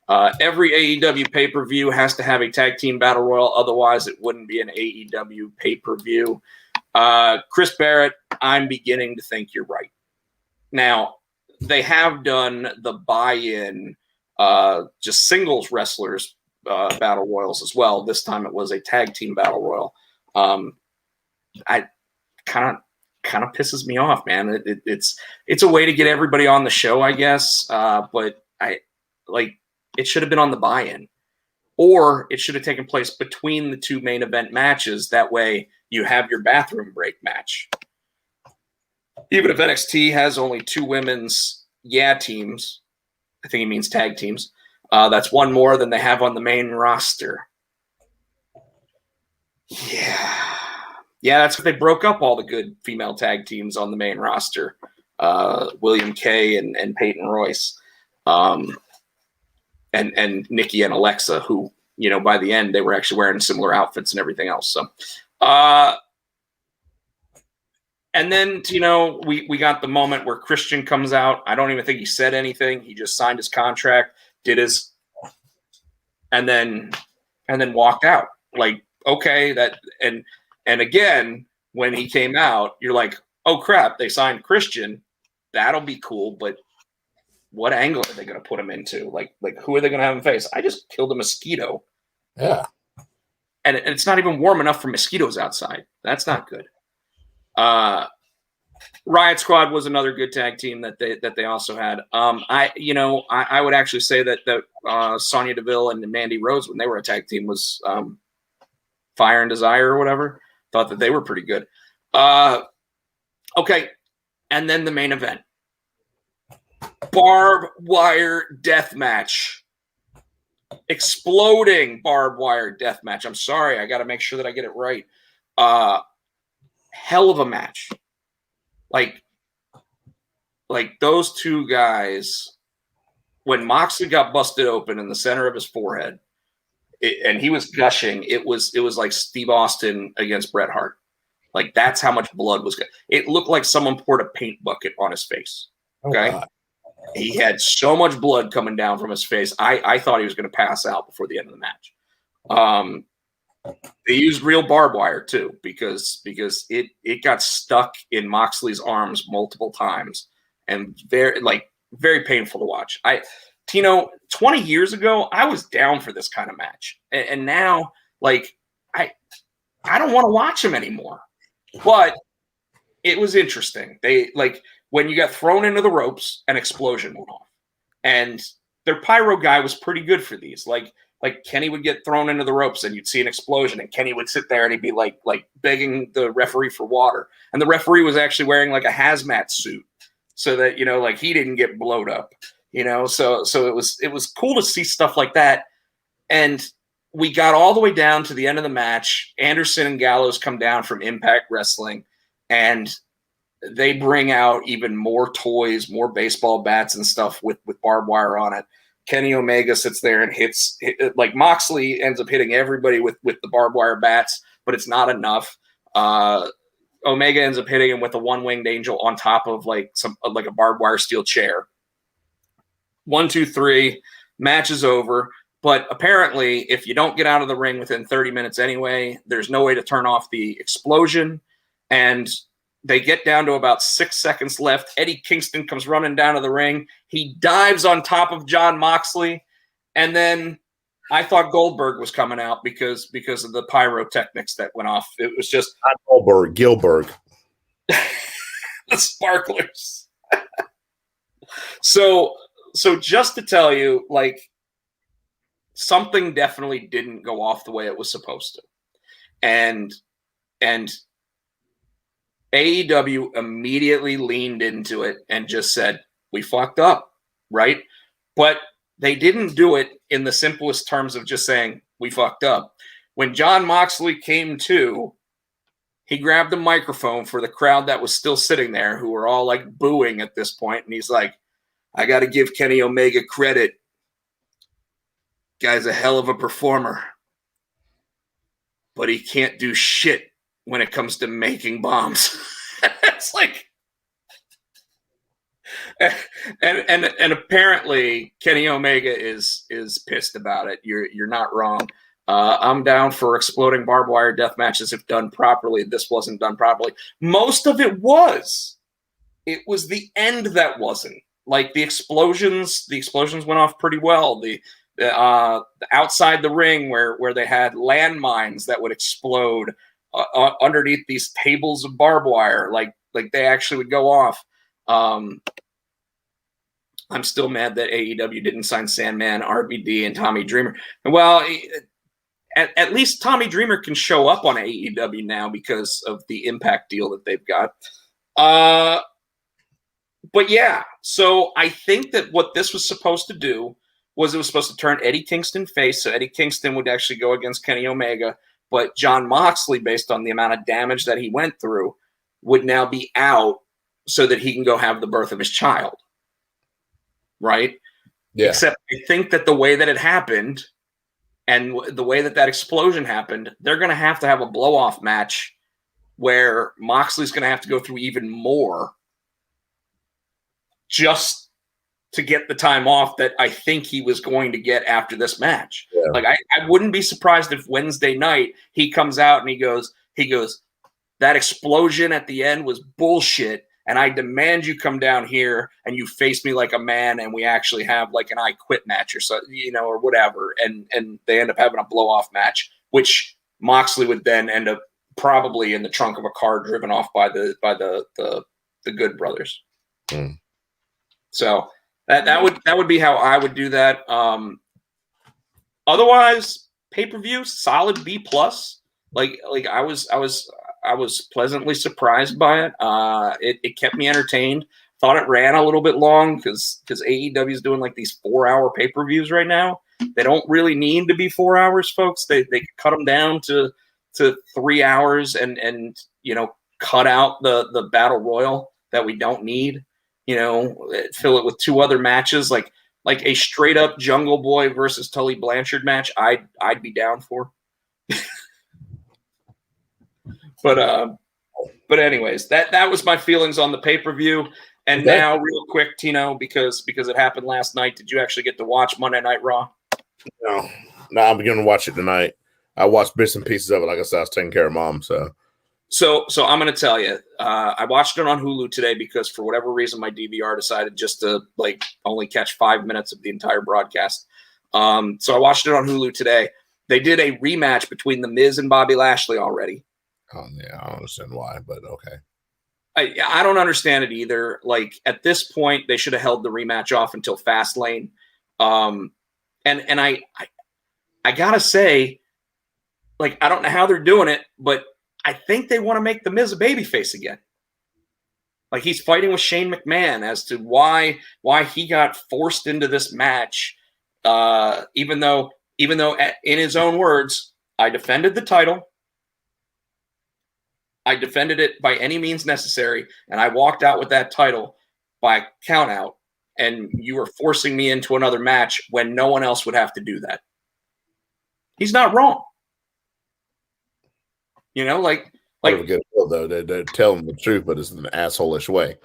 Every AEW pay-per-view has to have a tag team battle royal. Otherwise, it wouldn't be an AEW pay-per-view. Chris Barrett, I'm beginning to think you're right. Now, they have done the buy-in, just singles wrestlers battle royals as well. This time it was a tag team battle royal. I kind of pisses me off, man. It's a way to get everybody on the show, I guess. But it should have been on the buy-in, or it should have taken place between the two main event matches. That way you have your bathroom break match. Even if NXT has only two women's teams, I think he means tag teams, that's one more than they have on the main roster. Yeah, that's what they broke up all the good female tag teams on the main roster. William Kay and Peyton Royce. And Nikki and Alexa, who, by the end, they were actually wearing similar outfits and everything else. So, and then, we got the moment where Christian comes out. I don't even think he said anything. He just signed his contract, and then walked out. Like, okay, and again, when he came out, you're like, oh crap, they signed Christian. That'll be cool, but what angle are they going to put him into? Like who are they going to have him face? I just killed a mosquito. Yeah. And it's not even warm enough for mosquitoes outside. That's not good. Riot Squad was another good tag team that they also had. I would actually say that Sonya Deville and Mandy Rose, when they were a tag team, was Fire and Desire or whatever. Thought that they were pretty good. Okay. And then the main event. Barbed wire death match. Exploding barbed wire death match. I'm sorry. I got to make sure that I get it right. Hell of a match. Like those two guys, when Moxley got busted open in the center of his forehead, and he was gushing, it was like Steve Austin against Bret Hart. Like, that's how much blood was good. It looked like someone poured a paint bucket on his face. Okay. Oh, he had so much blood coming down from his face. I thought he was going to pass out before the end of the match. They used real barbed wire too, because it got stuck in Moxley's arms multiple times, and very painful to watch. Tino, 20 years ago, I was down for this kind of match, and now I don't want to watch him anymore. But it was interesting. They when you got thrown into the ropes, an explosion went off, and their pyro guy was pretty good for these. Like Kenny would get thrown into the ropes and you'd see an explosion, and Kenny would sit there and he'd be like begging the referee for water. And the referee was actually wearing like a hazmat suit so that, he didn't get blowed up, so it was cool to see stuff like that. And we got all the way down to the end of the match. Anderson and Gallows come down from Impact Wrestling, and they bring out even more toys, more baseball bats and stuff with barbed wire on it. Kenny Omega sits there and hits Moxley ends up hitting everybody with the barbed wire bats, but it's not enough. Omega ends up hitting him with a one-winged angel on top of a barbed wire steel chair. 1, 2, 3, match is over. But apparently, if you don't get out of the ring within 30 minutes anyway, there's no way to turn off the explosion. And they get down to about 6 seconds left. Eddie Kingston comes running down to the ring. He dives on top of Jon Moxley. And then I thought Goldberg was coming out because of the pyrotechnics that went off. It was just not Goldberg, Gilbert. The sparklers. So just to tell you, like, something definitely didn't go off the way it was supposed to. And AEW immediately leaned into it and just said, we fucked up, right? But they didn't do it in the simplest terms of just saying, we fucked up. When Jon Moxley came to, he grabbed the microphone for the crowd that was still sitting there, who were all like booing at this point, and he's like, I got to give Kenny Omega credit. Guy's a hell of a performer, but he can't do shit when it comes to making bombs. It's like, and apparently Kenny Omega is pissed about it. You're not wrong. I'm down for exploding barbed wire death matches if done properly. This wasn't done properly. Most of it was. It was the end that wasn't. Like the explosions went off pretty well. The outside the ring where they had landmines that would explode underneath these tables of barbed wire, like they actually would go off. I'm still mad that AEW didn't sign Sandman, RVD, and Tommy Dreamer. Well, at least Tommy Dreamer can show up on AEW now because of the Impact deal that they've got. But yeah, so I think that what this was supposed to do was it was supposed to turn Eddie Kingston face, so Eddie Kingston would actually go against Kenny Omega, but Jon Moxley, based on the amount of damage that he went through, would now be out so that he can go have the birth of his child. Right? Yeah. Except I think that the way that it happened and the way that explosion happened, they're going to have a blow-off match where Moxley's going to have to go through even more just to get the time off that I think he was going to get after this match. Yeah. Like I wouldn't be surprised if Wednesday night he comes out and he goes, that explosion at the end was bullshit. And I demand you come down here and you face me like a man and we actually have like an I quit match or so, or whatever. And they end up having a blow off match, which Moxley would then end up probably in the trunk of a car driven off by the Good Brothers. Mm. So that would be how I would do that. Otherwise, pay-per-view, solid B+. Like I was pleasantly surprised by it. It kept me entertained. Thought it ran a little bit long because AEW is doing like these 4-hour pay-per-views right now. They don't really need to be 4 hours, folks. They cut them down to 3 hours and cut out the battle royal that we don't need. Fill it with 2 other matches like a straight up Jungle Boy versus Tully Blanchard match. I'd be down for. But anyways, that was my feelings on the pay-per-view. And okay. Now, real quick, Tino, because it happened last night, did you actually get to watch Monday Night Raw? No, I'm going to watch it tonight. I watched bits and pieces of it. Like I said, I was taking care of Mom, So I'm going to tell you, I watched it on Hulu today because for whatever reason, my DVR decided just to only catch 5 minutes of the entire broadcast. So I watched it on Hulu today. They did a rematch between The Miz and Bobby Lashley already. Oh, yeah, I don't understand why, but okay. I don't understand it either. Like, at this point, they should have held the rematch off until Fastlane. And I gotta say, like, I don't know how they're doing it, but I think they want to make The Miz a babyface again. Like, he's fighting with Shane McMahon as to why he got forced into this match, even though in his own words, I defended the title. I defended it by any means necessary, and I walked out with that title by count out, and you were forcing me into another match when no one else would have to do that. He's not wrong. Like good deal, though. They're telling the truth, but it's in an asshole-ish way.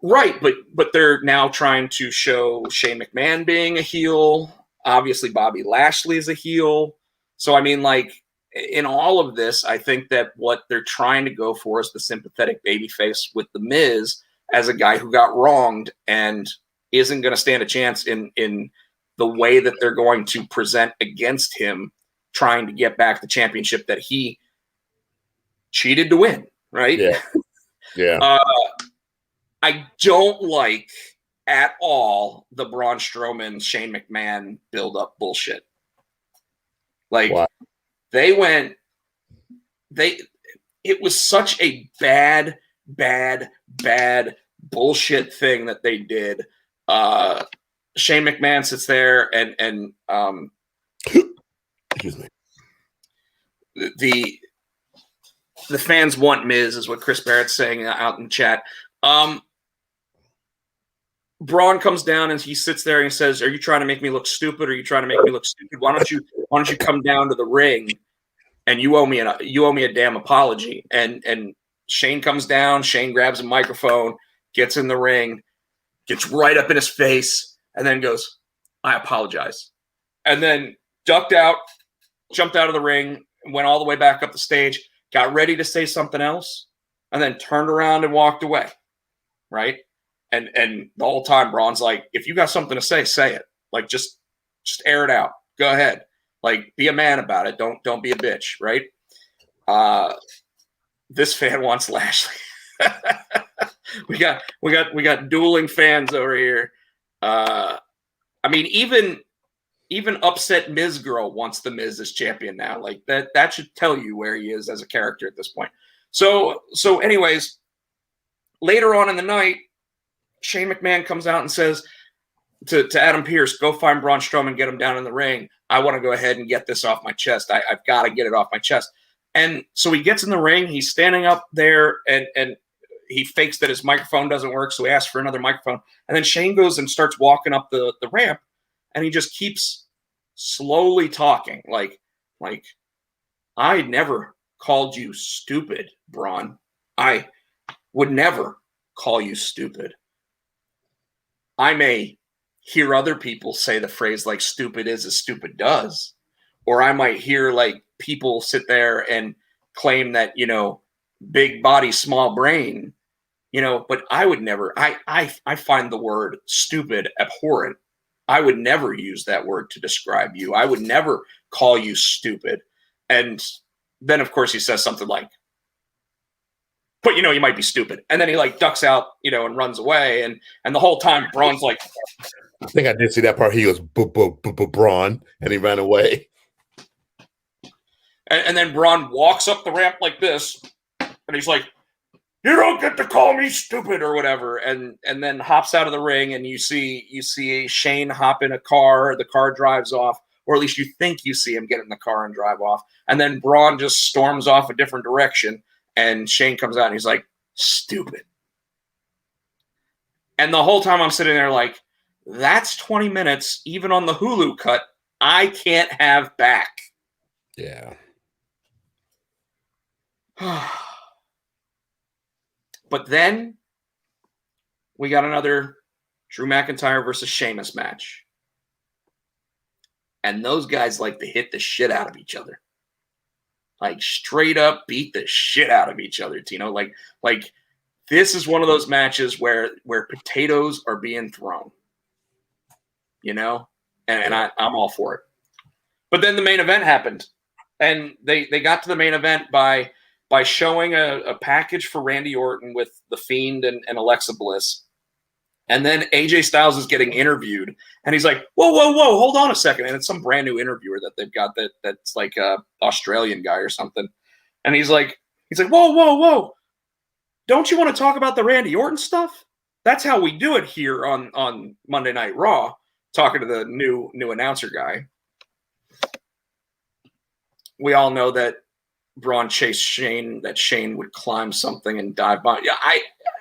Right, but they're now trying to show Shane McMahon being a heel. Obviously, Bobby Lashley is a heel. So, I mean, like, in all of this, I think that what they're trying to go for is the sympathetic babyface with The Miz as a guy who got wronged and isn't going to stand a chance in the way that they're going to present against him, trying to get back the championship that he cheated to win, right? Yeah. Yeah. I don't like at all the Braun Strowman, Shane McMahon build-up bullshit. Like, Wow. it was such a bad bullshit thing that they did. Shane McMahon sits there and Excuse me. The fans want Miz is what Chris Barrett's saying out in chat. Braun comes down and he sits there and he says, "Are you trying to make me look stupid? Are you trying to make me look stupid? Why don't you come down to the ring and you owe me a damn apology?" And Shane comes down. Shane grabs a microphone, gets in the ring, gets right up in his face, and then goes, "I apologize." And then ducked out, jumped out of the ring, went all the way back up the stage, got ready to say something else, and then turned around and walked away. Right? And the whole time Braun's like, if you got something to say it. Like, just air it out. Go ahead. Like, be a man about it. Don't be a bitch, right? This fan wants Lashley. we got dueling fans over here. I mean, even upset Miz girl wants the Miz as champion now. Like, that should tell you where he is as a character at this point. So anyways, later on in the night, Shane McMahon comes out and says to Adam Pearce, "Go find Braun Strowman, get him down in the ring. I want to go ahead and get this off my chest. I've got to get it off my chest." And so he gets in the ring. He's standing up there, and he fakes that his microphone doesn't work, so he asks for another microphone. And then Shane goes and starts walking up the ramp, and he just keeps slowly talking, like I never called you stupid, Braun. I would never call you stupid. I may hear other people say the phrase like stupid is as stupid does, or I might hear like people sit there and claim that, big body, small brain, but I would never, I find the word stupid abhorrent. I would never use that word to describe you. I would never call you stupid. And then of course he says something like, "But you might be stupid." And then he like ducks out, and runs away. And the whole time Braun's like, I think I did see that part. He goes, Braun, and he ran away. And then Braun walks up the ramp like this, and he's like, "You don't get to call me stupid," or whatever. And then hops out of the ring, and you see Shane hop in a car. The car drives off, or at least you think you see him get in the car and drive off. And then Braun just storms off a different direction. And Shane comes out and he's like, "Stupid." And the whole time I'm sitting there like, that's 20 minutes, even on the Hulu cut, I can't have back. Yeah. But then we got another Drew McIntyre versus Sheamus match. And those guys like to hit the shit out of each other. Like, straight up beat the shit out of each other, Tino. Like this is one of those matches where potatoes are being thrown. And I'm all for it. But then the main event happened. And they got to the main event by showing a package for Randy Orton with The Fiend and Alexa Bliss. And then AJ Styles is getting interviewed, and he's like, whoa, hold on a second. And it's some brand new interviewer that they've got that's like a Australian guy or something. And he's like, whoa. Don't you want to talk about the Randy Orton stuff? That's how we do it here on Monday Night Raw, talking to the new announcer guy. We all know that Braun chased Shane, that Shane would climb something and dive by. Yeah,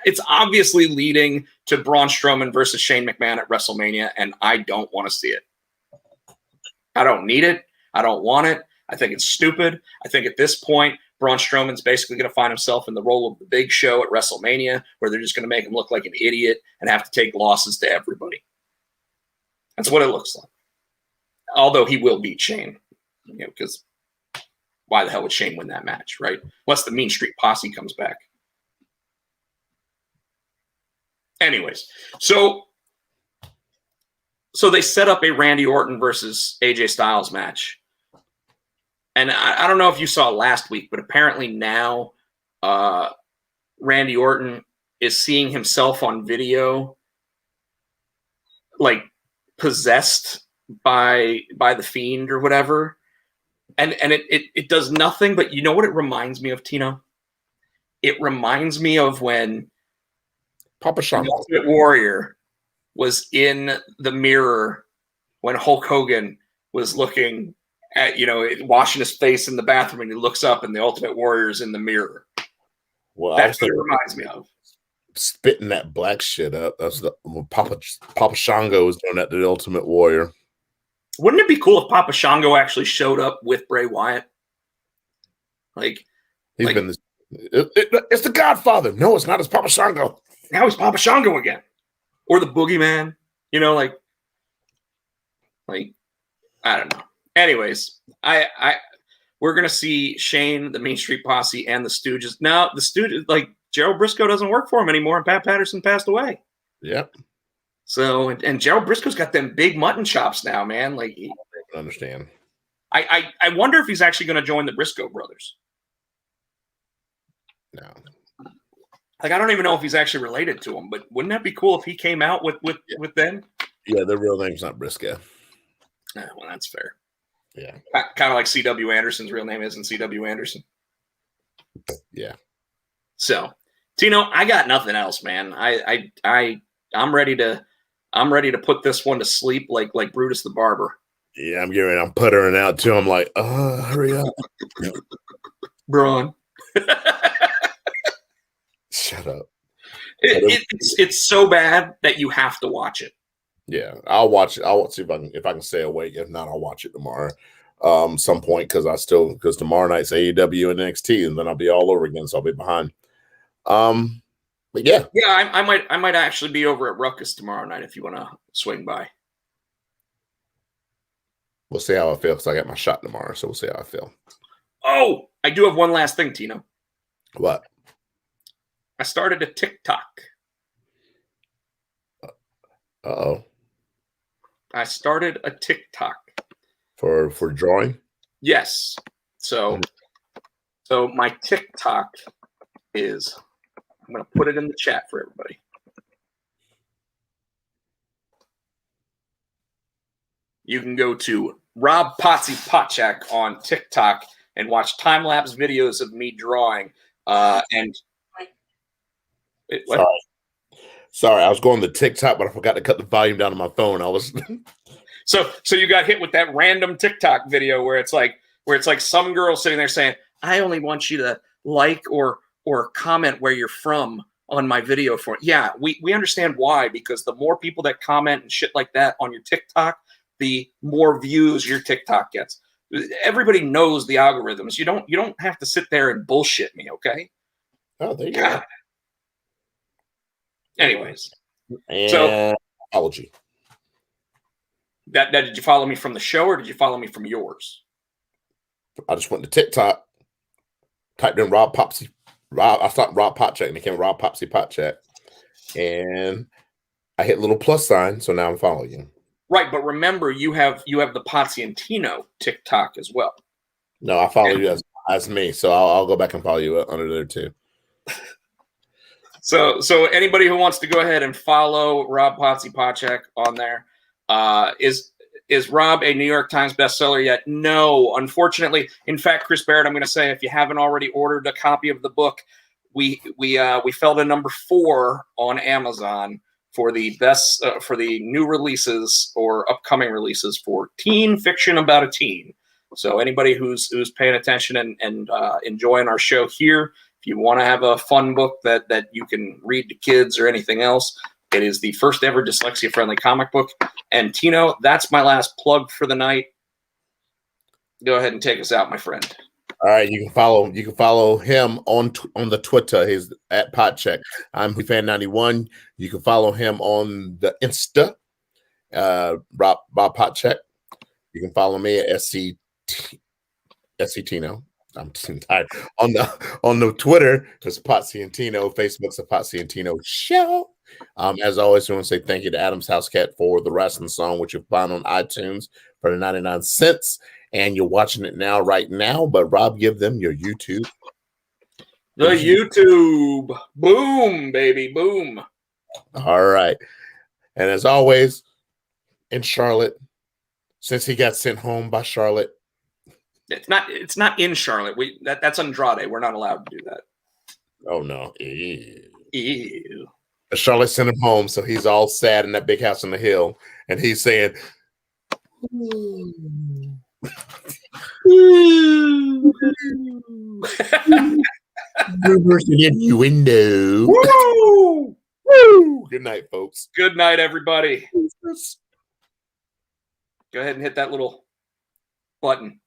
it's obviously leading to Braun Strowman versus Shane McMahon at WrestleMania, and I don't want to see it. I don't need it. I don't want it. I think it's stupid. I think at this point, Braun Strowman's basically going to find himself in the role of the Big Show at WrestleMania, where they're just going to make him look like an idiot and have to take losses to everybody. That's what it looks like. Although he will beat Shane, because why the hell would Shane win that match, right? Unless the Mean Street Posse comes back. Anyways, so they set up a Randy Orton versus AJ Styles match. And I don't know if you saw last week, but apparently now Randy Orton is seeing himself on video like possessed by the Fiend or whatever. And it does nothing, but you know what it reminds me of, Tino? It reminds me of when Papa Shango, the Ultimate Warrior, was in the mirror when Hulk Hogan was looking at, washing his face in the bathroom, and he looks up and the Ultimate Warrior's in the mirror. Well, that's what it reminds me of. Spitting that black shit up. That's Papa Shango was doing that to the Ultimate Warrior. Wouldn't it be cool if Papa Shango actually showed up with Bray Wyatt? Like, he's been this. It's the Godfather. No, it's not. It's Papa Shango. Now he's Papa Shango again, or the Boogeyman. Like I don't know. Anyways, we're gonna see Shane, the Main Street Posse, and the Stooges. Now the Stooges, like Gerald Briscoe, doesn't work for him anymore, and Pat Patterson passed away. Yep. So and Gerald Briscoe's got them big mutton chops now, man. Like, I don't understand. I wonder if he's actually going to join the Briscoe brothers. No. Like, I don't even know if he's actually related to them, but wouldn't that be cool if he came out with them? Yeah, their real name's not Briscoe. Well, that's fair. Yeah. Kind of like C.W. Anderson's real name isn't C.W. Anderson. Yeah. So, Tino, I got nothing else, man. I'm ready to put this one to sleep like Brutus the Barber. Yeah, I'm puttering out too. I'm like, hurry up. Braun. Shut up. It's so bad that you have to watch it. Yeah, I'll watch it. I'll see if I can stay awake. If not, I'll watch it tomorrow. Some point because tomorrow night's AEW and NXT, and then I'll be all over again, so I'll be behind. But yeah. Yeah, I might actually be over at Ruckus tomorrow night if you want to swing by. We'll see how I feel because I got my shot tomorrow, so we'll see how I feel. Oh, I do have one last thing, Tino. What? I started a TikTok. Uh-oh. I started a TikTok. For drawing? Yes. So my TikTok is, I'm going to put it in the chat for everybody. You can go to Rob Potsy Potchak on TikTok and watch time-lapse videos of me drawing. And wait, what? Sorry, I was going to TikTok, but I forgot to cut the volume down on my phone. I was So you got hit with that random TikTok video where it's like some girl sitting there saying, "I only want you to like or comment where you're from on my video for it." Yeah, we understand why, because the more people that comment and shit like that on your TikTok, the more views your TikTok gets. Everybody knows the algorithms. You don't have to sit there and bullshit me, okay? Oh, there you go. Anyways, and so apology. That did you follow me from the show or did you follow me from yours? I just went to TikTok, typed in Rob Popsy. I thought Rob Potchak and it came Rob Popsy Potchak. And I hit a little plus sign, so now I'm following you. Right, but remember you have the Potsy and Tino TikTok as well. No, I follow you as me, so I'll go back and follow you under there too. So anybody who wants to go ahead and follow Rob Potsy Potchak on there, is Rob a New York Times bestseller yet? No, unfortunately. In fact, Chris Barrett, I'm going to say, if you haven't already ordered a copy of the book, we fell to number 4 on Amazon for the best for the new releases or upcoming releases for teen fiction about a teen. So anybody who's paying attention and enjoying our show here, if you want to have a fun book that you can read to kids or anything else, it is the first ever dyslexia-friendly comic book. And Tino, that's my last plug for the night. Go ahead and take us out, my friend. All right, you can follow him on the Twitter. He's at Podcheck. I'm Fan91. You can follow him on the Insta, Rob Podcheck. You can follow me at SC Tino. I'm tired. On the Twitter, it's Potsy and Tino. Facebook's a Potsy and Tino show. As always, I want to say thank you to Adam's House Cat for the wrestling song, which you'll find on iTunes for the 99 cents. And you're watching it right now. But Rob, give them your YouTube. The YouTube. Boom, baby, boom. All right. And as always, in Charlotte, since he got sent home by Charlotte. It's not in Charlotte. That's Andrade. We're not allowed to do that. Oh no. Ew. Ew. Charlotte sent him home, so he's all sad in that big house on the hill, and he's saying, reverse innuendo. Woo! Woo! Good night, folks. Good night, everybody. Go ahead and hit that little button.